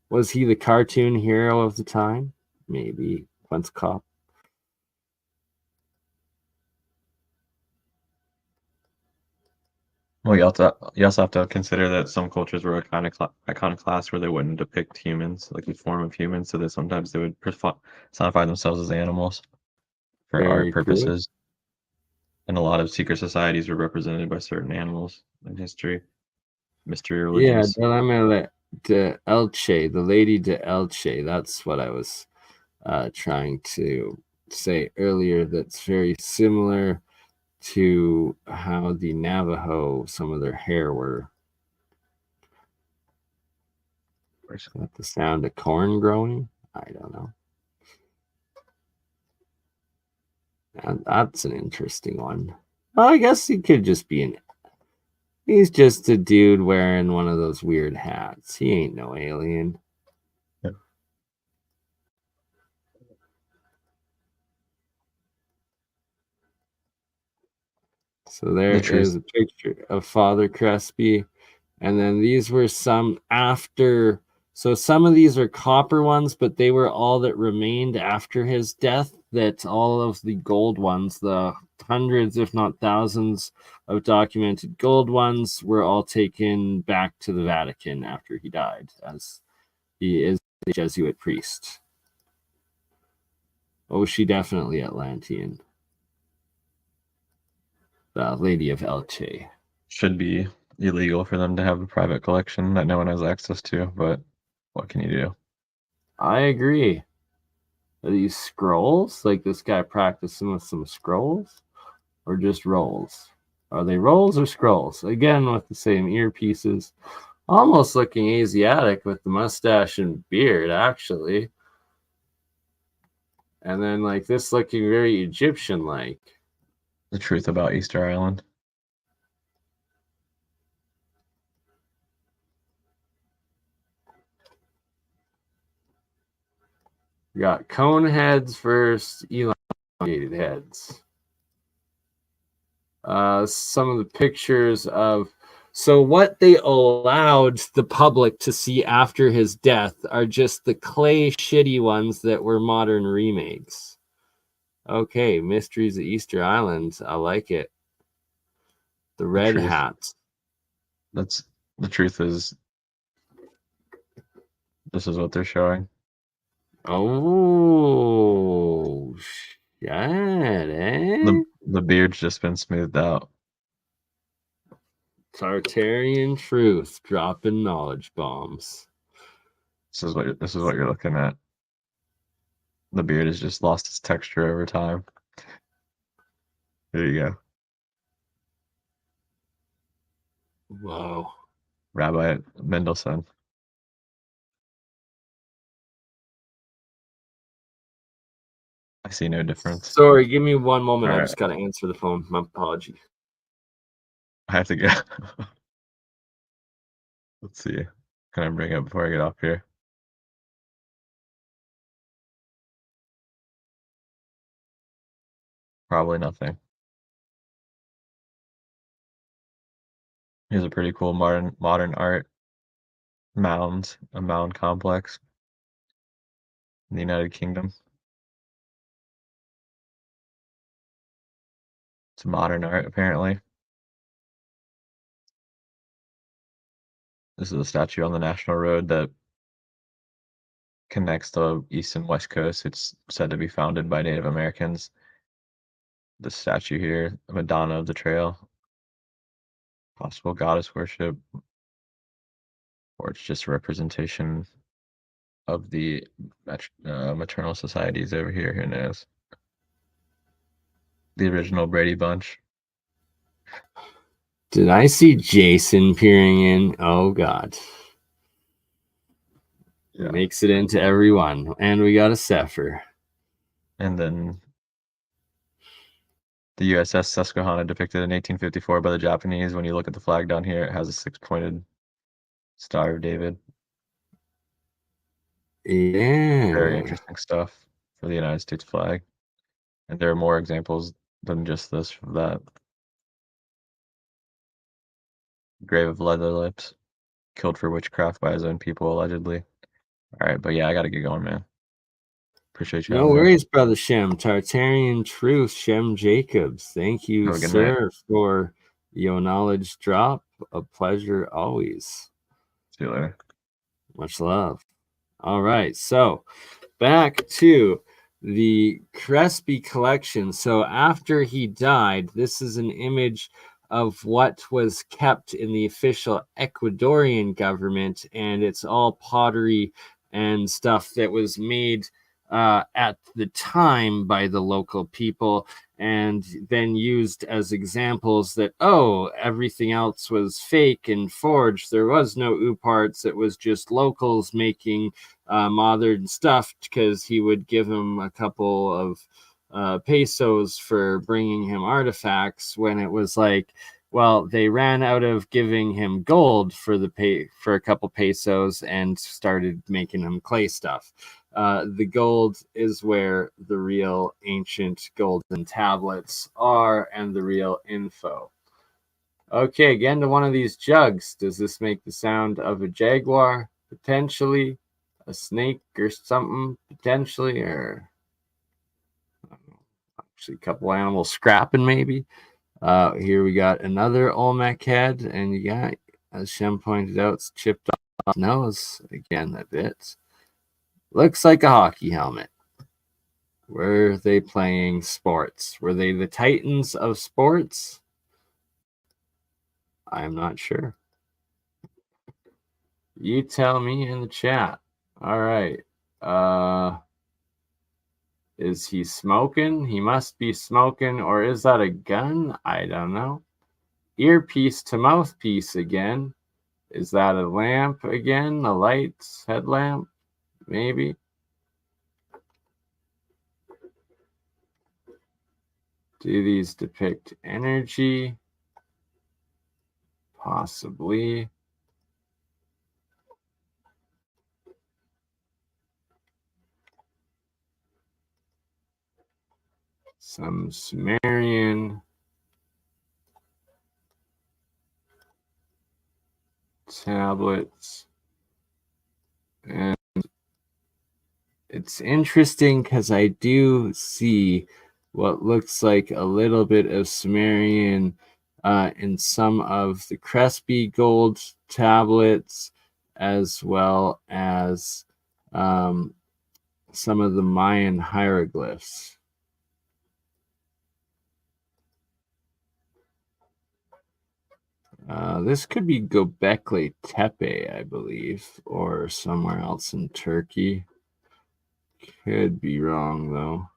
Was he the cartoon hero of the time? Maybe. Quent's Cop. Well, you also have to consider that some cultures were iconoclast where they wouldn't depict humans, like the form of humans, so that sometimes they would personify themselves as animals for art Very true. purposes. And a lot of secret societies were represented by certain animals in history. Mystery religions. Yeah, Dilemma de Elche, the Lady de Elche. That's what I was trying to say earlier. That's very similar to how the Navajo, some of their hair were. Is that the sound of corn growing? I don't know. And that's an interesting one. Well, I guess he could just be he's just a dude wearing one of those weird hats. He ain't no alien. Yeah. So there is a picture of Father Crespi. And then these were some after. So some of these are copper ones, but they were all that remained after his death. That all of the gold ones, the hundreds, if not thousands, of documented gold ones were all taken back to the Vatican after he died, as he is a Jesuit priest. Oh, she definitely Atlantean. The Lady of Elche. Should be illegal for them to have a private collection that no one has access to, but what can you do? I agree. Are these scrolls? Like this guy practicing with some scrolls? Or just rolls? Are they rolls or scrolls? Again, with the same earpieces. Almost looking Asiatic with the mustache and beard, actually. And then like this looking very Egyptian-like. The truth about Easter Island. We got cone heads versus elongated heads. Some of the pictures of... So what they allowed the public to see after his death are just the clay shitty ones that were modern remakes. Okay, Mysteries of Easter Island. I like it. The red hats. That's the truth is this is what they're showing. Oh shit, eh? The beard's just been smoothed out. Tartarian truth, dropping knowledge bombs. This is what you're looking at. The beard has just lost its texture over time. There you go. Whoa. Rabbi Mendelssohn. I see no difference. Sorry, give me one moment. All I right. just got to answer the phone. My apology. I have to go. Let's see. Can I bring it before I get off here? Probably nothing. Here's a pretty cool modern art mound, a mound complex in the United Kingdom. It's modern art, apparently. This is a statue on the National Road that connects the East and West Coast. It's said to be founded by Native Americans. The statue here, Madonna of the Trail, possible goddess worship, or it's just a representation of the maternal societies over here. Who knows? The original Brady Bunch. Did I see Jason peering in? Oh, God. Yeah. Makes it into everyone. And we got a Sepher. And then the USS Susquehanna depicted in 1854 by the Japanese. When you look at the flag down here, it has a six-pointed Star of David. Yeah. Very interesting stuff for the United States flag. And there are more examples than just this of that. Grave of Leather Lips, killed for witchcraft by his own people, allegedly. All right, but yeah, I got to get going, man. Appreciate you. No worries, Brother Shem. Tartarian Truth, Shem Jacobs. Thank you, sir, for your knowledge drop. A pleasure always. See you later. Much love. All right, so back to the Crespi collection. So after he died, this is an image of what was kept in the official Ecuadorian government, and it's all pottery and stuff that was made at the time by the local people, and then used as examples that, oh, everything else was fake and forged. There was no parts. It was just locals making modern stuff, because he would give him a couple of pesos for bringing him artifacts, when it was like, well, they ran out of giving him gold for a couple pesos and started making him clay stuff. The gold is where the real ancient golden tablets are and the real info. Okay, again to one of these jugs. Does this make the sound of a jaguar? Potentially. A snake or something? Potentially. Or actually a couple animals scrapping maybe. Here we got another Olmec head, and you got, as Shem pointed out, it's chipped off nose again a bit. Looks like a hockey helmet. Were they playing sports? Were they the titans of sports? I'm not sure. You tell me in the chat. All right. Is he smoking? He must be smoking. Or is that a gun? I don't know. Earpiece to mouthpiece again. Is that a lamp again? A light headlamp? Maybe. Do these depict energy? Possibly. Some Sumerian tablets. And it's interesting because I do see what looks like a little bit of Sumerian in some of the Crespi gold tablets, as well as some of the Mayan hieroglyphs. This could be Göbekli Tepe, I believe, or somewhere else in Turkey. Could be wrong, though.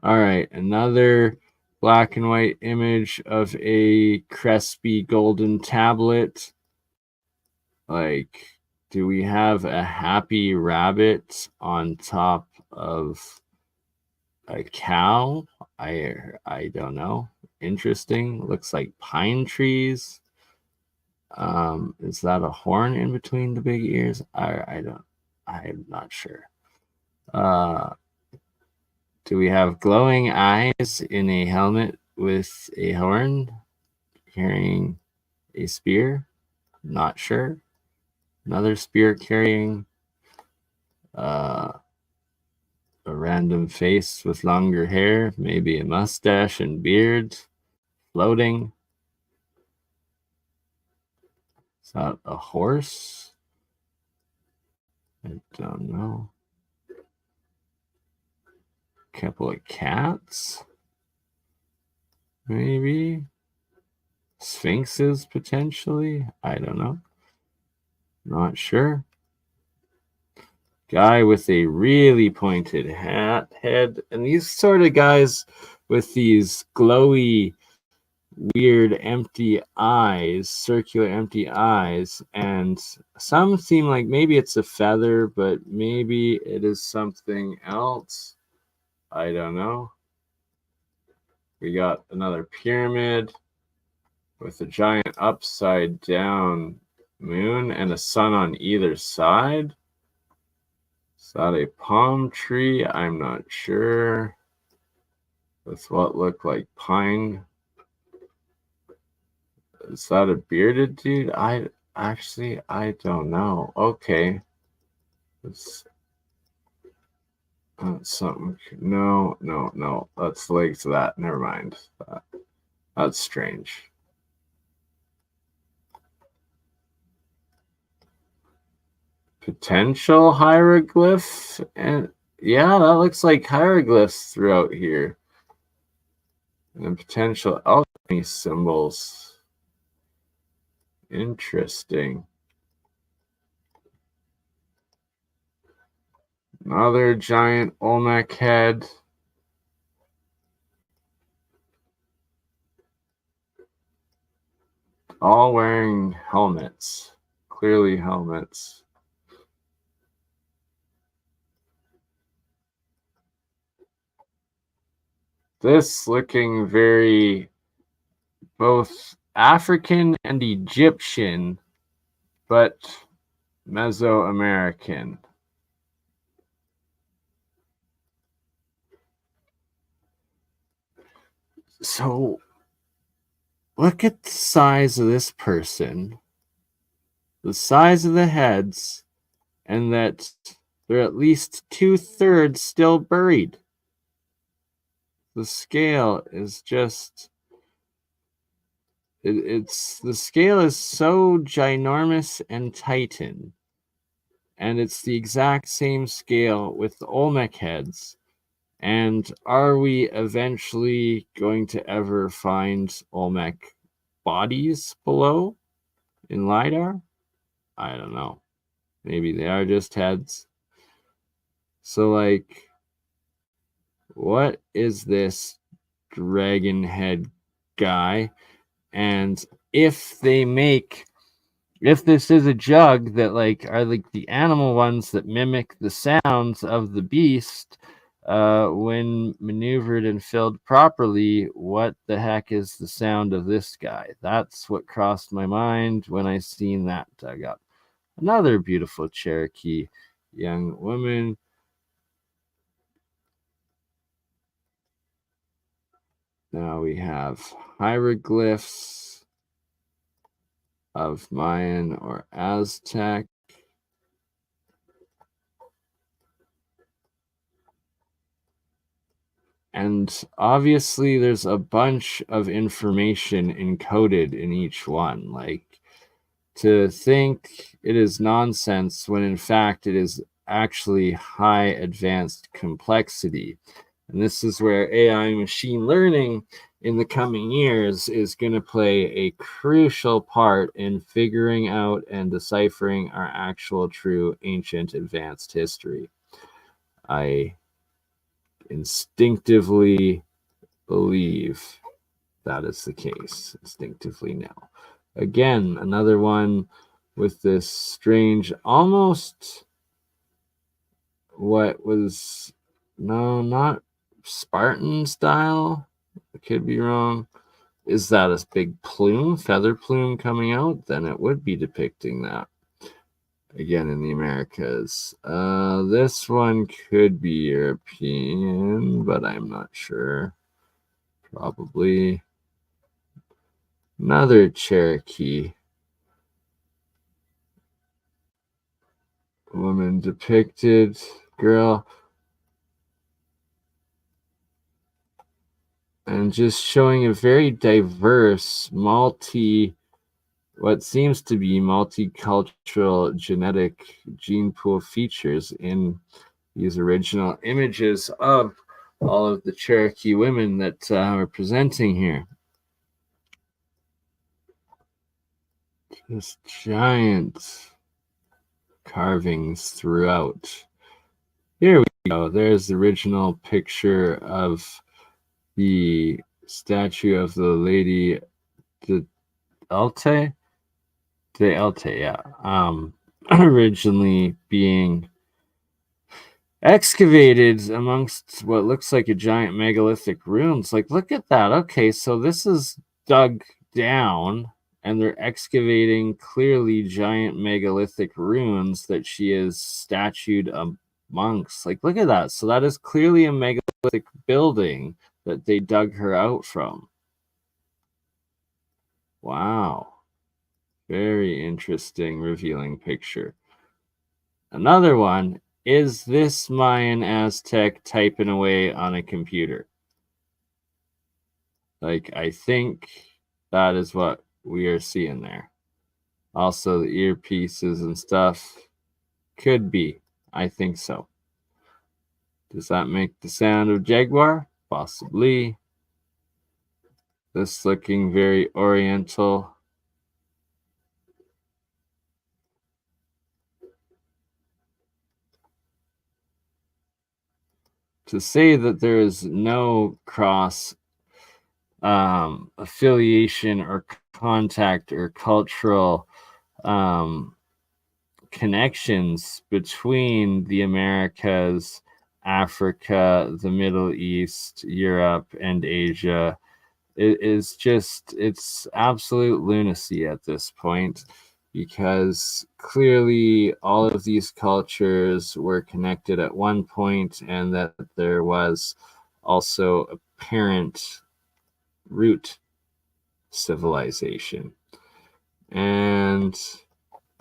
All right, another black and white image of a Crespi golden tablet. Like, do we have a happy rabbit on top of a cow? I don't know. Interesting. Looks like pine trees. Is that a horn in between the big ears? I'm not sure. Do we have glowing eyes in a helmet with a horn carrying a spear? Not sure. Another spear carrying a random face with longer hair, maybe a mustache and beard, floating. Is that a horse? I don't know. Couple of cats, maybe. Sphinxes, potentially. I don't know. Not sure. Guy with a really pointed head. And these sort of guys with these glowy, weird, empty eyes, circular, empty eyes. And some seem like maybe it's a feather, but maybe it is something else. I don't know. We got another pyramid with a giant upside down moon and a sun on either side. Is that a palm tree? I'm not sure. With what look like pine. Is that a bearded dude? I don't know. Okay. It's something. No. That's the legs to that. Never mind. That's strange. Potential hieroglyph, and yeah, that looks like hieroglyphs throughout here. And potential alchemy symbols. Interesting. Another giant Olmec head. All wearing helmets. Clearly helmets. This looking very both African and Egyptian, but Mesoamerican. So look at the size of this person, the size of the heads, and that they're at least 2/3 still buried. The scale is just it's the scale is so ginormous and titan, and it's the exact same scale with the Olmec heads. And are we eventually going to ever find Olmec bodies below in LiDAR? I don't know. Maybe they are just heads. So, like, what is this dragon head guy? And if this is a jug that like are like the animal ones that mimic the sounds of the beast, When maneuvered and filled properly, what the heck is the sound of this guy? That's what crossed my mind when I seen that dug up. Another beautiful Cherokee young woman. Now we have hieroglyphs of Mayan or Aztec. And obviously, there's a bunch of information encoded in each one. Like, to think it is nonsense when in fact it is actually high advanced complexity. And this is where AI machine learning in the coming years is going to play a crucial part in figuring out and deciphering our actual true ancient advanced history. I instinctively believe that is the case. Instinctively now. Again, another one with this strange, almost what was, no, not Spartan style. I could be wrong. Is that a big plume, feather plume coming out? Then it would be depicting that. Again, in the Americas. This one could be European, but I'm not sure. Probably. Another Cherokee woman depicted. Girl. And just showing a very diverse, what seems to be multicultural genetic gene pool features in these original images of all of the Cherokee women that we're presenting here. Just giant carvings throughout. Here we go. There's the original picture of the statue of the Lady de Elte. De Elte, yeah. Originally being excavated amongst what looks like a giant megalithic ruins. Like, look at that. Okay, so this is dug down, and they're excavating clearly giant megalithic ruins that she is statued amongst. Like, look at that. So that is clearly a megalithic building that they dug her out from. Wow. Very interesting, revealing picture. Another one, is this Mayan Aztec typing away on a computer? Like, I think that is what we are seeing there. Also, the earpieces and stuff could be. I think so. Does that make the sound of jaguar? Possibly. This looking very oriental. To say that there is no cross affiliation or contact or cultural connections between the Americas, Africa, the Middle East, Europe, and Asia. It is just, it's absolute lunacy at this point, because clearly all of these cultures were connected at one point, and that there was also a parent root civilization. And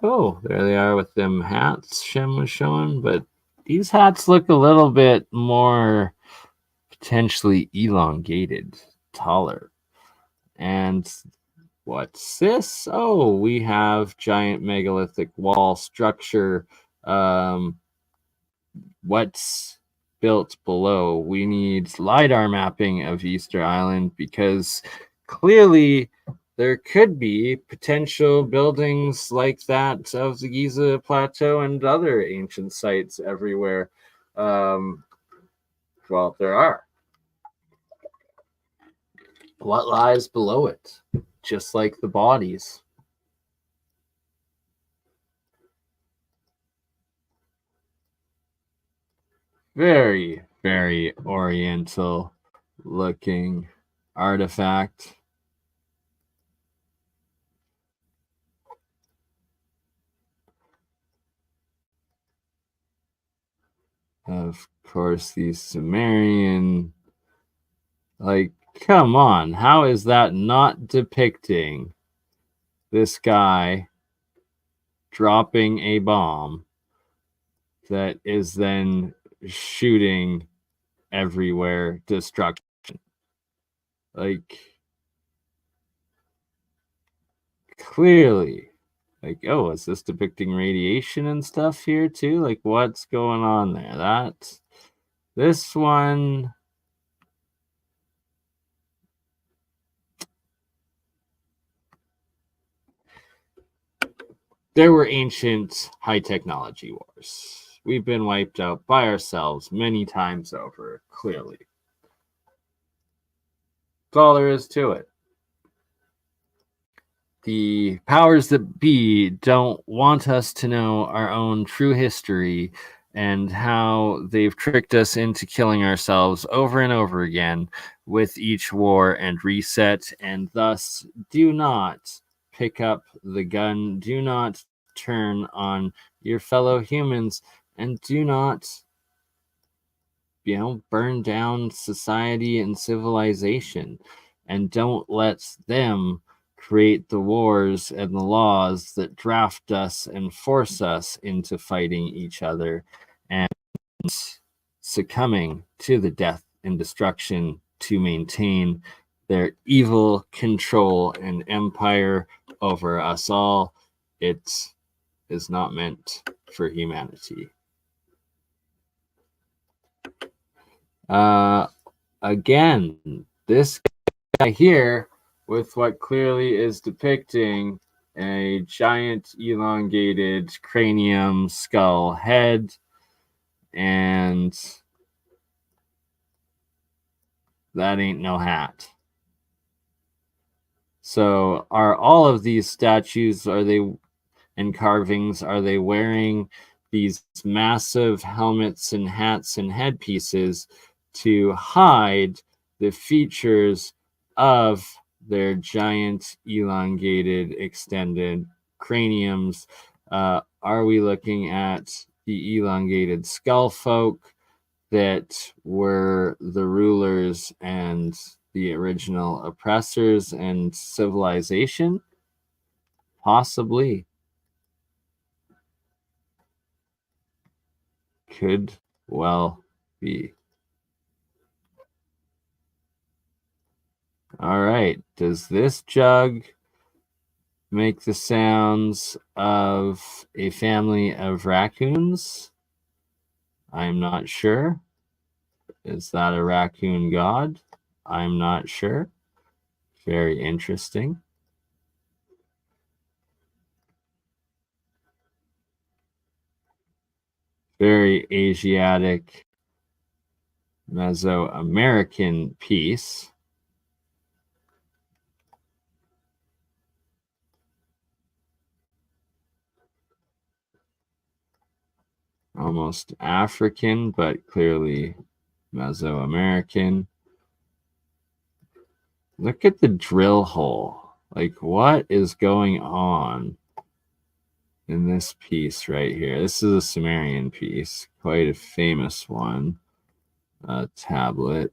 oh, there they are with them hats Shem was showing, but these hats look a little bit more potentially elongated, taller. And what's this? Oh, we have giant megalithic wall structure. What's built below? We need LiDAR mapping of Easter Island, because clearly there could be potential buildings like that of the Giza Plateau and other ancient sites everywhere. Well, there are. What lies below it? Just like the bodies. Very, very oriental looking artifact. Of course, these Sumerian, like, come on, how is that not depicting this guy dropping a bomb that is then shooting everywhere destruction? Like, clearly, like, oh, is this depicting radiation and stuff here too? Like, what's going on there? This one, there were ancient high technology wars. We've been wiped out by ourselves many times over, clearly. That's all there is to it. The powers that be don't want us to know our own true history and how they've tricked us into killing ourselves over and over again with each war and reset, and thus do not pick up the gun, do not turn on your fellow humans, and do not, burn down society and civilization, and don't let them create the wars and the laws that draft us and force us into fighting each other and succumbing to the death and destruction to maintain their evil control and empire over us all. It is not meant for humanity. Again, this guy here with what clearly is depicting a giant elongated cranium skull head, and that ain't no hat. So are all of these statues, and carvings, are they wearing these massive helmets and hats and headpieces to hide the features of their giant, elongated, extended craniums? Are we looking at the elongated skull folk that were the rulers and the original oppressors and civilization? Possibly. Could well be. All right. Does this jug make the sounds of a family of raccoons? I'm not sure. Is that a raccoon god? I'm not sure. Very interesting. Very Asiatic, Mesoamerican piece. Almost African, but clearly Mesoamerican. Look at the drill hole. Like, what is going on in this piece right here? This is a Sumerian piece, quite a famous one. A tablet.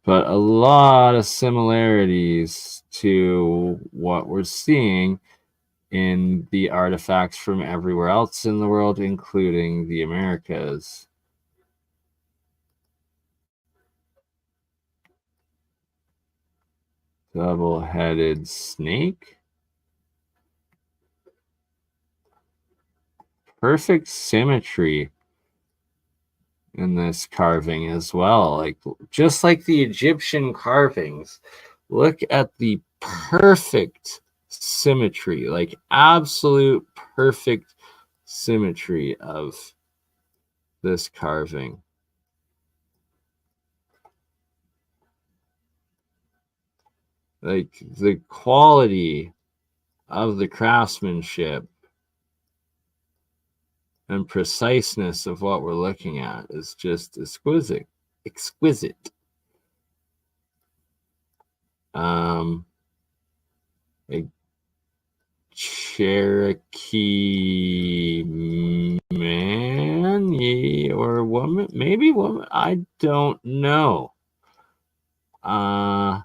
But a lot of similarities to what we're seeing in the artifacts from everywhere else in the world, including the Americas. Double-headed snake. Perfect symmetry in this carving as well. Like, just like the Egyptian carvings, look at the perfect symmetry, like absolute perfect symmetry of this carving. Like, the quality of the craftsmanship and preciseness of what we're looking at is just exquisite. A Cherokee man or woman, maybe woman, I don't know. I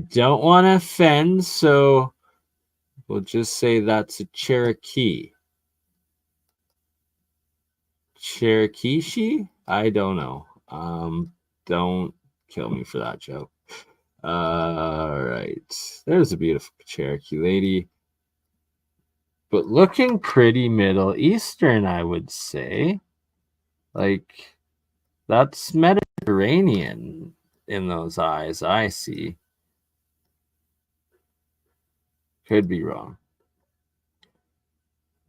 don't want to offend, so we'll just say that's a Cherokee. Cherokee? I don't know. Don't kill me for that joke. All right. There's a beautiful Cherokee lady. But looking pretty Middle Eastern, I would say. Like, that's Mediterranean in those eyes, I see. Could be wrong.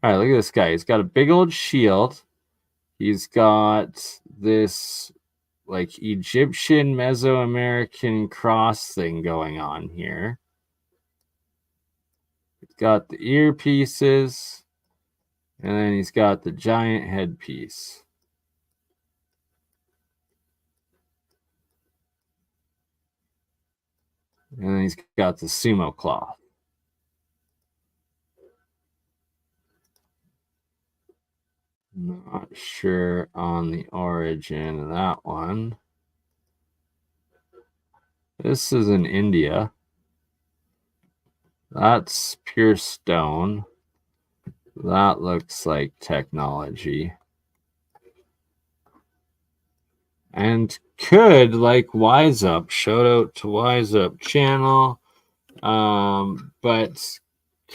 All right, look at this guy. He's got a big old shield. He's got this like Egyptian Mesoamerican cross thing going on here. He's got the earpieces, and then he's got the giant headpiece. And then he's got the sumo cloth. Not sure on the origin of that one. This is in India. That's pure stone. That looks like technology. And could, like Wise Up, shout out to Wise Up channel. But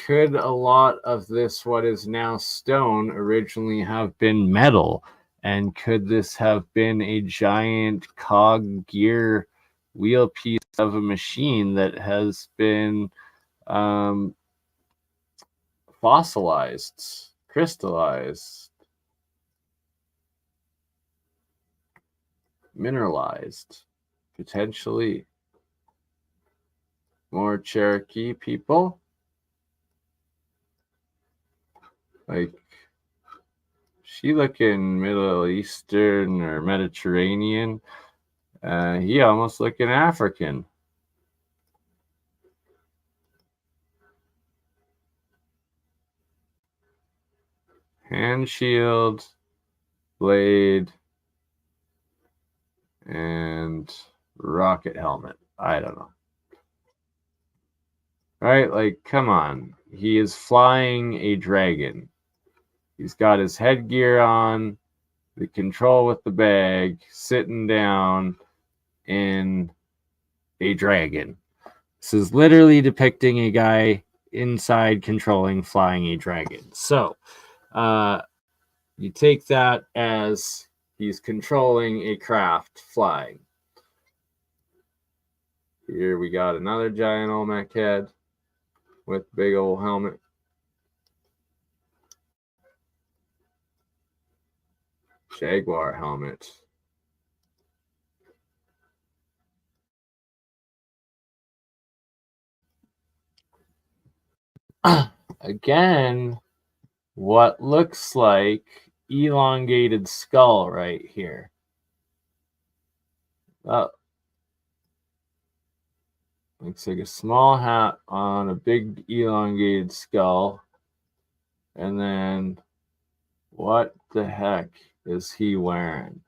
could a lot of this, what is now stone, originally have been metal? And could this have been a giant cog gear wheel piece of a machine that has been fossilized, crystallized, mineralized, potentially? More Cherokee people? Like, she looking Middle Eastern or Mediterranean. He almost looking African. Hand shield, blade, and rocket helmet. I don't know. Right? Like, come on. He is flying a dragon. He's got his headgear on, the control with the bag, sitting down in a dragon. This is literally depicting a guy inside controlling flying a dragon. So, you take that as he's controlling a craft flying. Here we got another giant Olmec head with big old helmet. Jaguar helmet. Again, what looks like elongated skull right here. Looks like a small hat on a big elongated skull. And then what the heck is he wearing?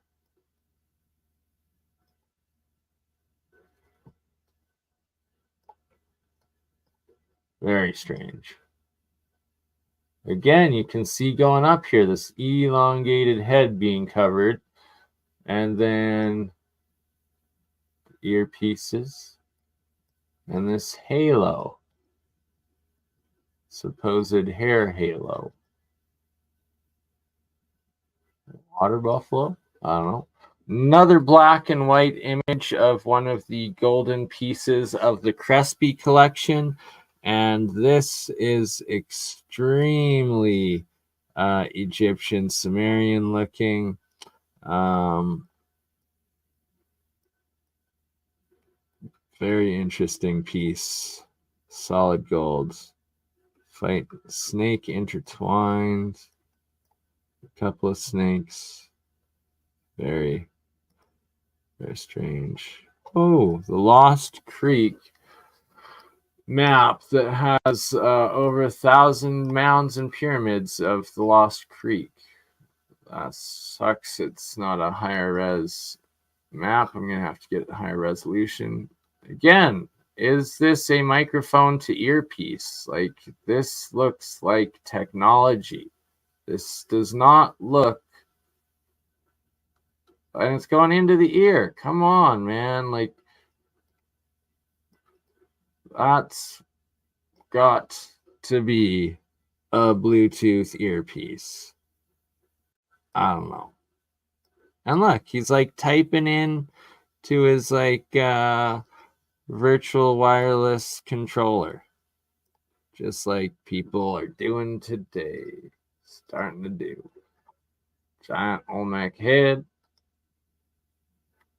Very strange. Again, you can see going up here, this elongated head being covered. And then earpieces. And this halo. Supposed hair halo. Water buffalo? I don't know. Another black and white image of one of the golden pieces of the Crespi collection. And this is extremely Egyptian Sumerian looking. Very interesting piece. Solid gold. Fight snake intertwined. A couple of snakes. Very, very strange. Oh, the Lost Creek map that has over 1,000 mounds and pyramids of the Lost Creek. That sucks. It's not a higher res map. I'm going to have to get higher resolution. Again, is this a microphone to earpiece? Like, this looks like technology. This does not look. And it's going into the ear. Come on, man. Like, that's got to be a Bluetooth earpiece. I don't know. And look, he's like typing in to his like virtual wireless controller. Just like people are doing today. Starting to do. Giant Olmec head.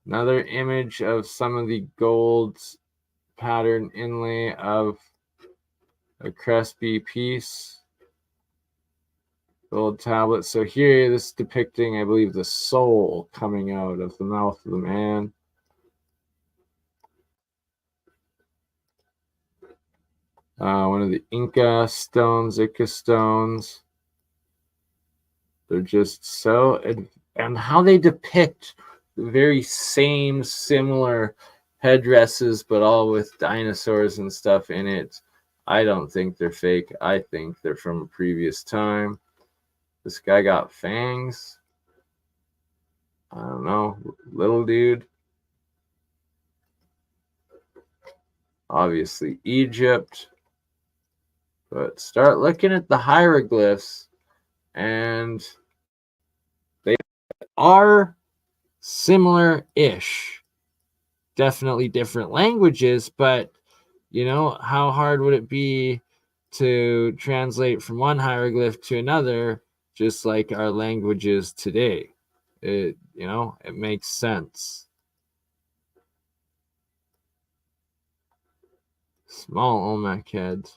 Another image of some of the gold pattern inlay of a Crespi piece. Gold tablet. So here, this is depicting, I believe, the soul coming out of the mouth of the man. One of the Inca stones. They're just so, and how they depict the very same similar headdresses, but all with dinosaurs and stuff in it. I don't think they're fake. I think they're from a previous time. This guy got fangs. I don't know. Little dude. Obviously Egypt. But start looking at the hieroglyphs, and they are similar-ish. Definitely different languages, but you know, how hard would it be to translate from one hieroglyph to another, just like our languages today? It makes sense. Small Olmec head.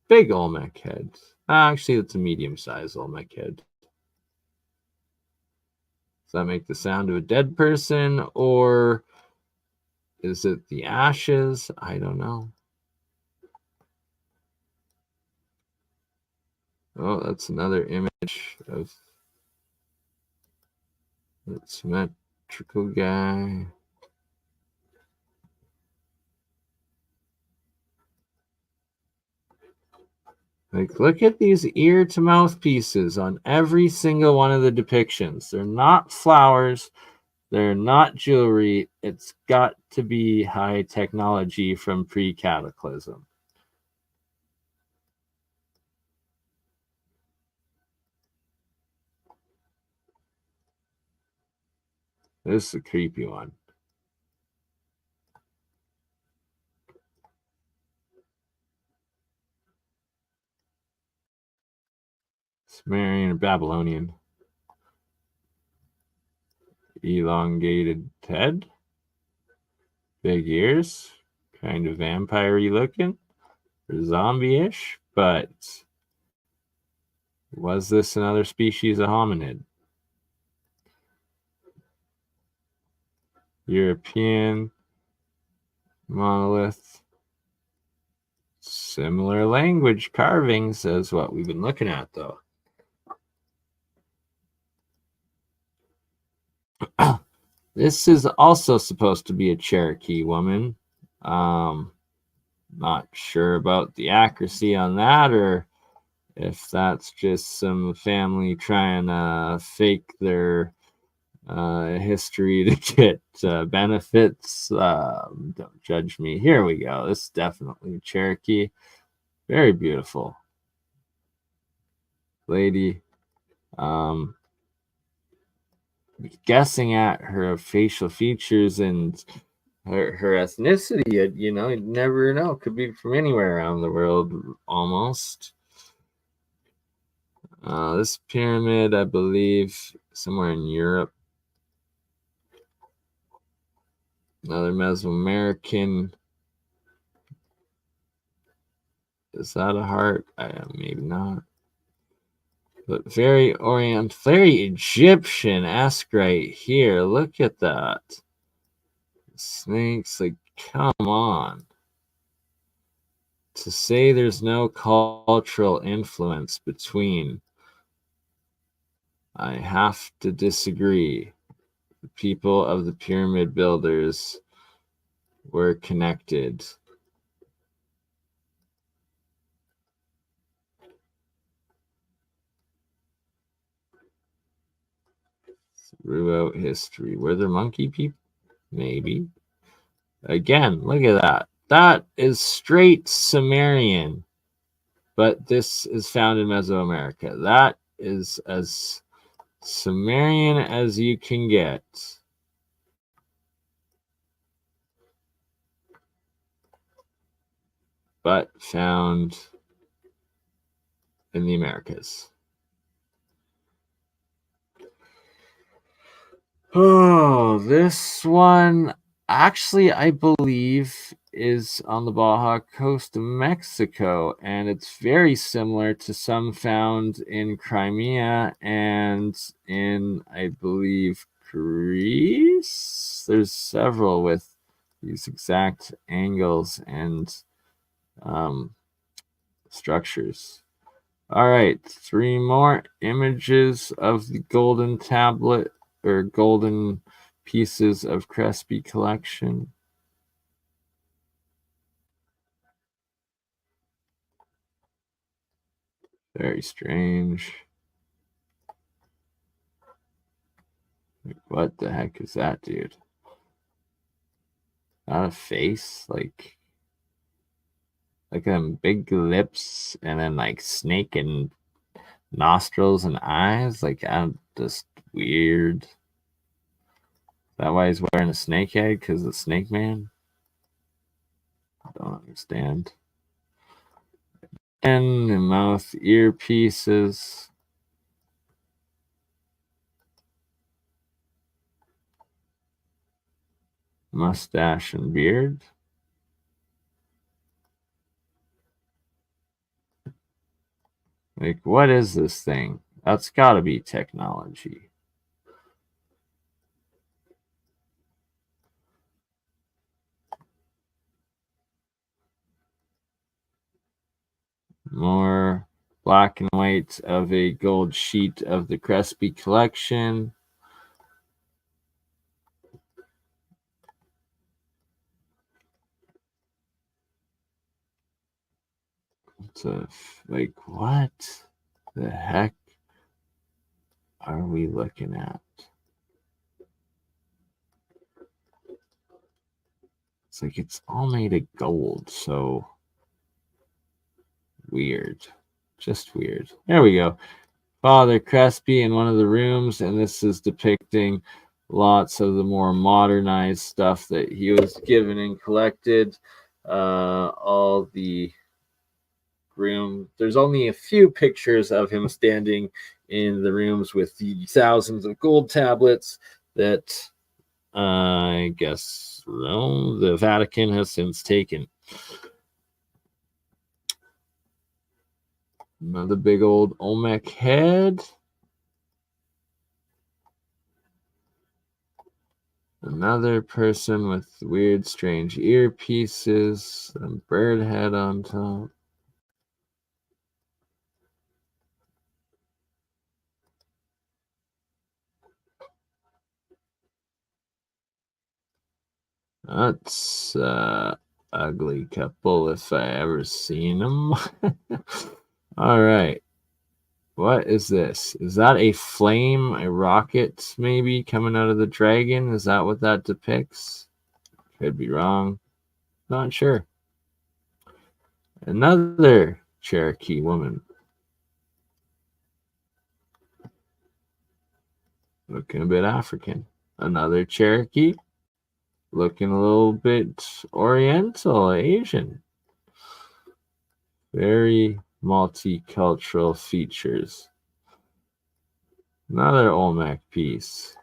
Big Olmec head. Actually, it's a medium-sized Olmec head. Does that make the sound of a dead person, or is it the ashes? I don't know. Oh, that's another image of that symmetrical guy. Like, look at these ear to mouth pieces on every single one of the depictions. They're not flowers. They're not jewelry. It's got to be high technology from pre-cataclysm. This is a creepy one. Sumerian or Babylonian. Elongated head. Big ears. Kind of vampire-y looking. Or zombie-ish. But was this another species of hominid? European monolith. Similar language carvings as what we've been looking at, though. This is also supposed to be a Cherokee woman. Not sure about the accuracy on that, or if that's just some family trying to fake their history to get benefits. Don't judge me. Here we go. This is definitely Cherokee. Very beautiful lady. Guessing at her facial features and her ethnicity, you never know. Could be from anywhere around the world, almost. This pyramid, I believe, somewhere in Europe. Another Mesoamerican. Is that a heart? Maybe not. But very very Egyptian esque right here. Look at that. Snakes, like, come on. To say there's no cultural influence between, I have to disagree. The people of the pyramid builders were connected. Throughout history. Were there monkey people? Maybe. Again, look at that. That is straight Sumerian, but this is found in Mesoamerica. That is as Sumerian as you can get. But found in the Americas. Oh, this one actually, I believe, is on the Baja coast of Mexico, and it's very similar to some found in Crimea and in, I believe, Greece. There's several with these exact angles and structures. All right, 3 more images of the golden tablet or golden pieces of Crespi collection. Very strange. Like, what the heck is that, dude? Not a face? Like big lips and then like snake and nostrils and eyes? Like, I'm just weird. Is that why he's wearing a snake head? Because the snake man? I don't understand. And the mouth earpieces. Mustache and beard. Like, what is this thing? That's got to be technology. More black and white of a gold sheet of the Crespi collection. So, like, what the heck are we looking at? It's like it's all made of gold, so weird. Just weird. There we go. Father Crespi in one of the rooms, and this is depicting lots of the more modernized stuff that he was given and collected. All the room. There's only a few pictures of him standing in the rooms with the thousands of gold tablets that I guess the Vatican has since taken. Another big old Olmec head. Another person with weird, strange earpieces, a bird head on top. That's ugly couple if I ever seen them. All right. What is this? Is that a flame, a rocket maybe coming out of the dragon? Is that what that depicts? Could be wrong. Not sure. Another Cherokee woman. Looking a bit African. Another Cherokee. Looking a little bit Oriental, Asian. Very multicultural features. Another Olmec piece.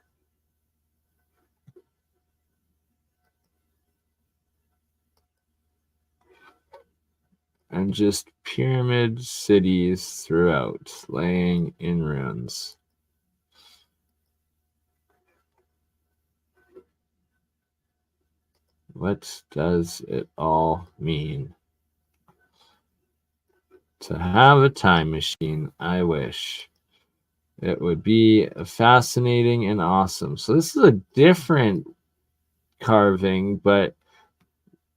and just pyramid cities throughout, laying in ruins. What does it all mean? To have a time machine, I wish. It would be fascinating and awesome. So this is a different carving, but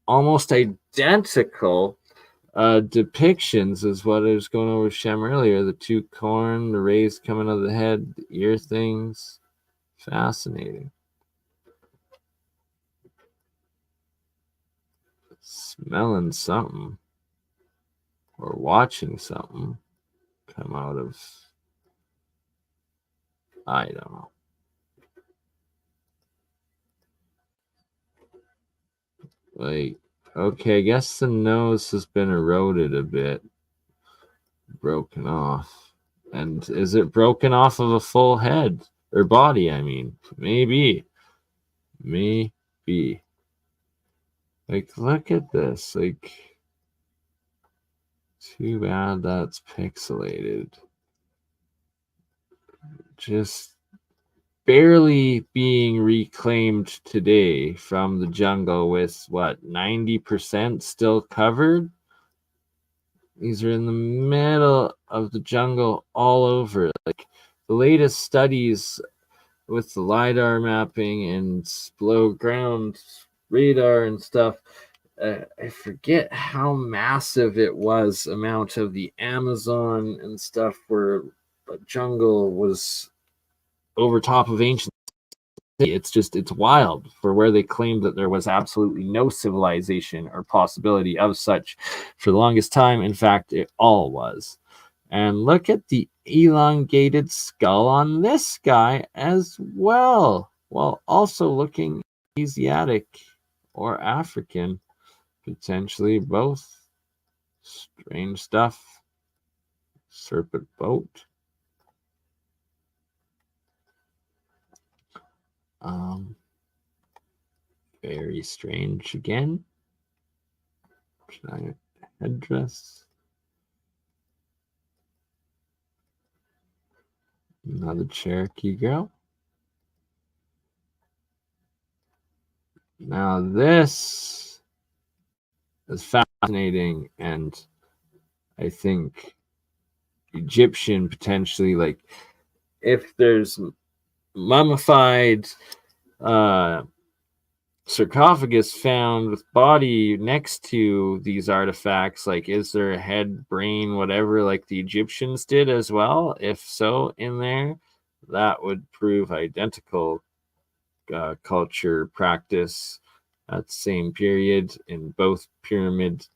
almost identical depictions is what I was going over with Shem earlier. The two corn, the rays coming out of the head, the ear things. Fascinating. Smelling something or watching something come out of, I don't know. Like, okay, I guess the nose has been eroded a bit, broken off. And is it broken off of a full head or body? I mean, maybe. Like, look at this. Like, too bad that's pixelated. Just barely being reclaimed today from the jungle with what, 90% still covered? These are in the middle of the jungle all over. Like the latest studies with the LiDAR mapping and below ground radar and stuff, I forget how massive it was, amount of the Amazon and stuff where the jungle was over top of ancient. It's wild for where they claimed that there was absolutely no civilization or possibility of such for the longest time. In fact, it all was. And look at the elongated skull on this guy as well, while also looking Asiatic or African, potentially both. Strange stuff. Serpent boat. Very strange again. Giant headdress. Another Cherokee girl. Now this is fascinating, and I think Egyptian potentially, like if there's mummified sarcophagus found with body next to these artifacts, like is there a head, brain, whatever, like the Egyptians did as well? If so, in there, that would prove identical culture practice at the same period in both pyramid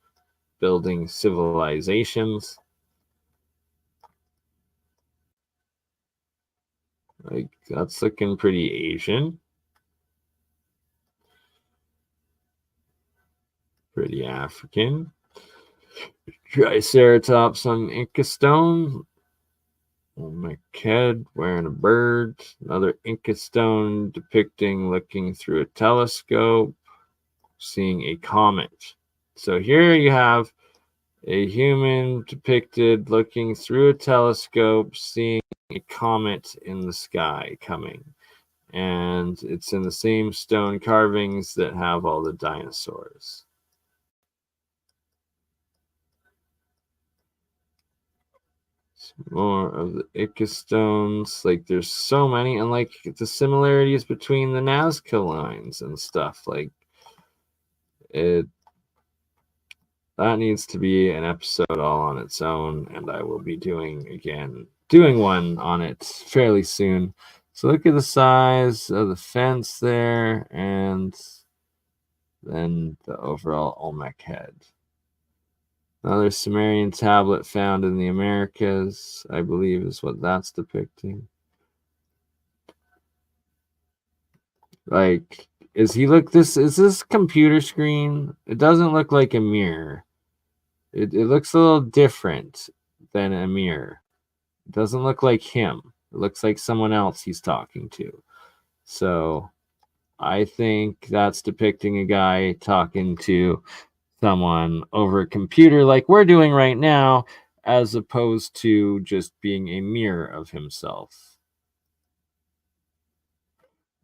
building civilizations. Like that's looking pretty Asian. Pretty African. Triceratops on Inca stone. Olmec wearing a bird. Another Inca stone depicting looking through a telescope, seeing a comet. So here you have a human depicted looking through a telescope, seeing a comet in the sky coming. And it's in the same stone carvings that have all the dinosaurs. More of the Ica stones. Like there's so many, and like the similarities between the Nazca lines and stuff. Like it that needs to be an episode all on its own, and I will be doing one on it fairly soon. So look at the size of the fence there, and then the overall Olmec head. Another Sumerian tablet found in the Americas, I believe, is what that's depicting. Like, is this computer screen? It doesn't look like a mirror. It looks a little different than a mirror. It doesn't look like him. It looks like someone else he's talking to. So I think that's depicting a guy talking to someone over a computer like we're doing right now, as opposed to just being a mirror of himself.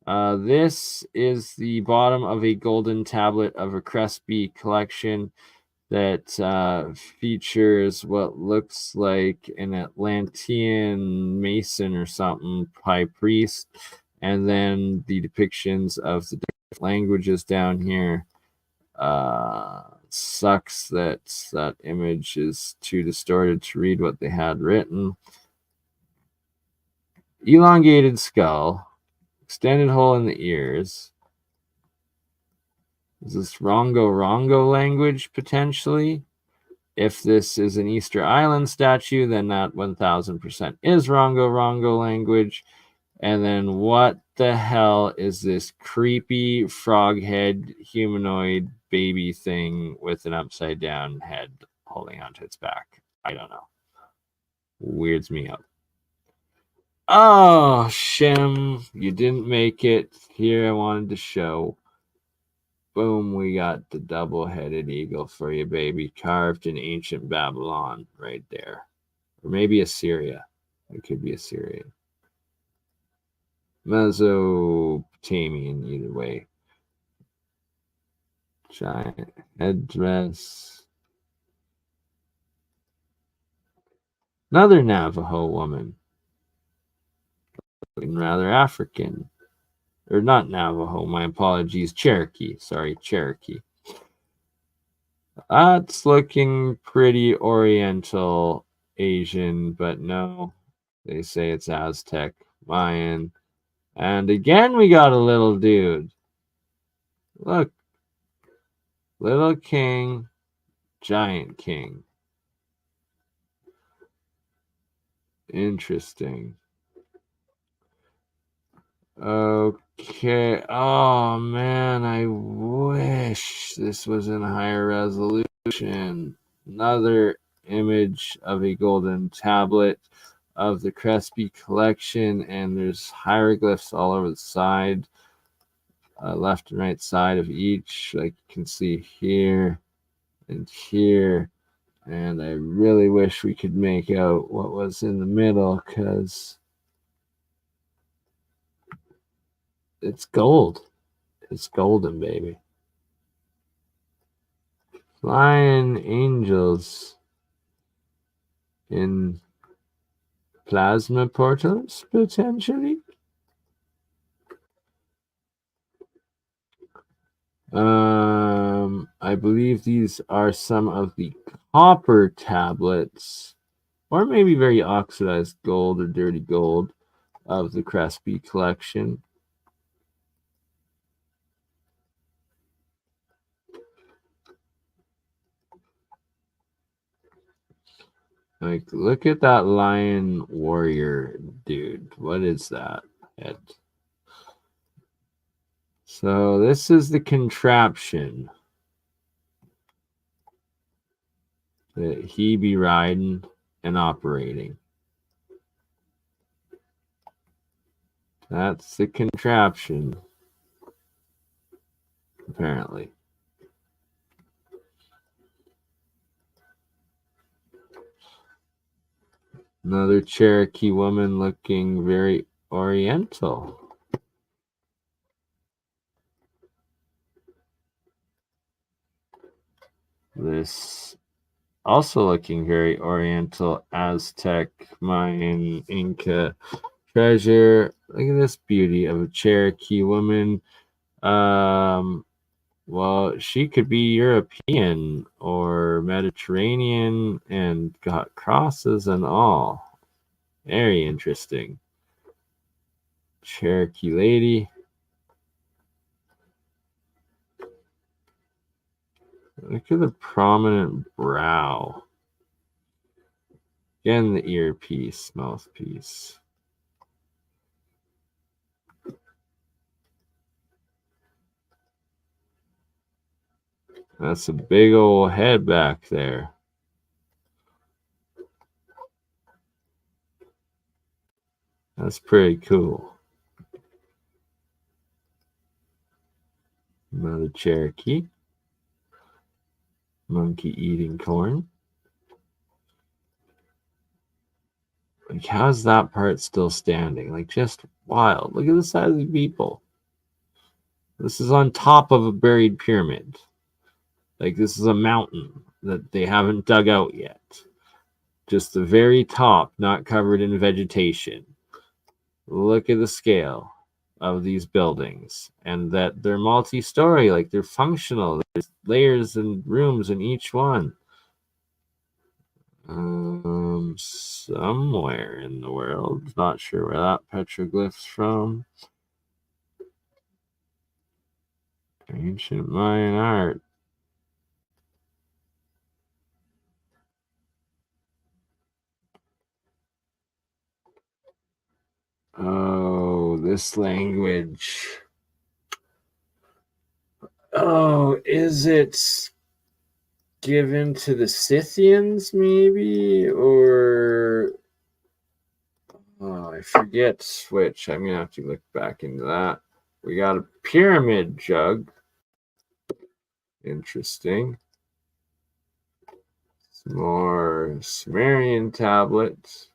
This is the bottom of a golden tablet of a Crespi collection that features what looks like an Atlantean mason or something, high priest, and then the depictions of the different languages down here. Sucks that that image is too distorted to read what they had written. Elongated skull, extended hole in the ears. Is this Rongo language potentially? If this is an Easter Island statue, then that 1000% is Rongo language. And then what the hell is this creepy frog head humanoid baby thing with an upside down head holding onto its back? I don't know. Weirds me out. Oh, Shem, you didn't make it. Here I wanted to show. Boom, we got the double-headed eagle for you, baby, carved in ancient Babylon right there. Or maybe Assyria. It could be Assyria. Mesopotamian, either way. Giant headdress. Another Navajo woman. Looking rather African. Or not Navajo, my apologies. Cherokee. Sorry, Cherokee. That's looking pretty Oriental Asian, but no. They say it's Aztec, Mayan. And again, we got a little dude. Look. Little king, giant king. Interesting. Okay. Oh, man. I wish this was in higher resolution. Another image of a golden tablet of the Crespi collection, and there's hieroglyphs all over the side, left and right side of each, like you can see here and here. And I really wish we could make out what was in the middle, because it's gold. It's golden, baby. Flying angels in plasma portals, potentially. I believe these are some of the copper tablets, or maybe very oxidized gold or dirty gold of the Crespi collection. Like, look at that lion warrior dude. What is that head? So this is the contraption that he be riding and operating. That's the contraption, apparently. Another Cherokee woman looking very oriental. This also looking very oriental, Aztec, Mayan, Inca treasure. Look at this beauty of a Cherokee woman. Well, she could be European or Mediterranean and got crosses and all. Very interesting. Cherokee lady. Look at the prominent brow. Again, the earpiece, mouthpiece. That's a big old head back there. That's pretty cool. Another Cherokee. Monkey eating corn. Like, how's that part still standing? Like, just wild. Look at the size of the people. This is on top of a buried pyramid. Like, this is a mountain that they haven't dug out yet. Just the very top, not covered in vegetation. Look at the scale of these buildings, and that they're multi-story, like they're functional. There's layers and rooms in each one. Somewhere in the world, not sure where that petroglyph's from. Ancient Mayan art. Oh, this language. Oh, is it given to the Scythians, maybe? Or oh, I forget which. I'm gonna have to look back into that. We got a pyramid jug. Interesting. Some more Sumerian tablets.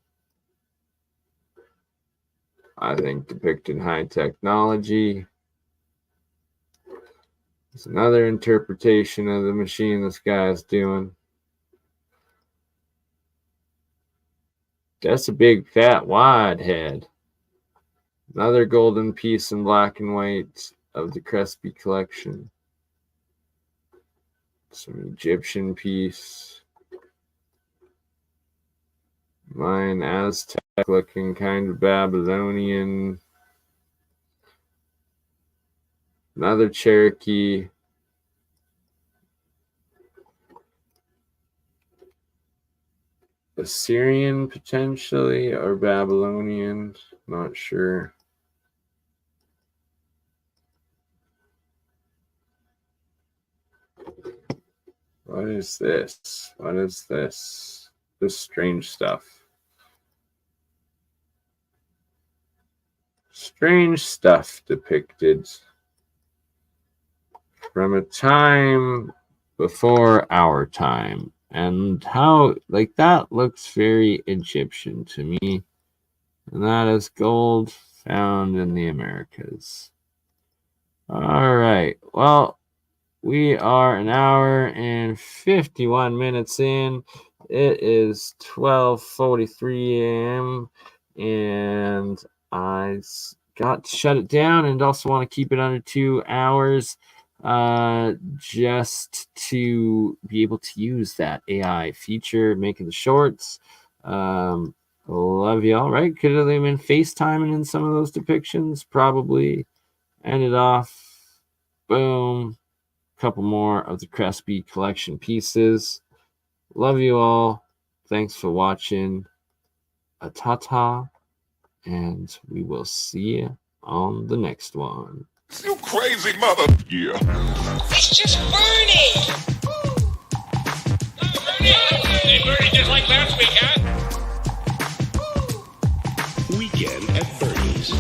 I think depicting high technology. It's another interpretation of the machine this guy is doing. That's a big, fat, wide head. Another golden piece in black and white of the Crespi collection. Some Egyptian piece. Mayan, Aztec looking, kind of Babylonian. Another Cherokee. Assyrian potentially, or Babylonian, not sure. What is this? What is this? This strange stuff. Strange stuff depicted from a time before our time. And how, like, that looks very Egyptian to me. And that is gold found in the Americas. All right. Well, we are an hour and 51 minutes in. It is 12:43 a.m. And I got to shut it down and also want to keep it under 2 hours just to be able to use that AI feature, making the shorts. Love y'all, right? Could have been FaceTiming in some of those depictions, probably. Ended off, boom, a couple more of the Crespi collection pieces. Love you all. Thanks for watching. A ta-ta, and we will see you on the next one. You crazy mother. Yeah. It's just BurnEye. BurnEye just like last week, huh? Weekend at Bernie's.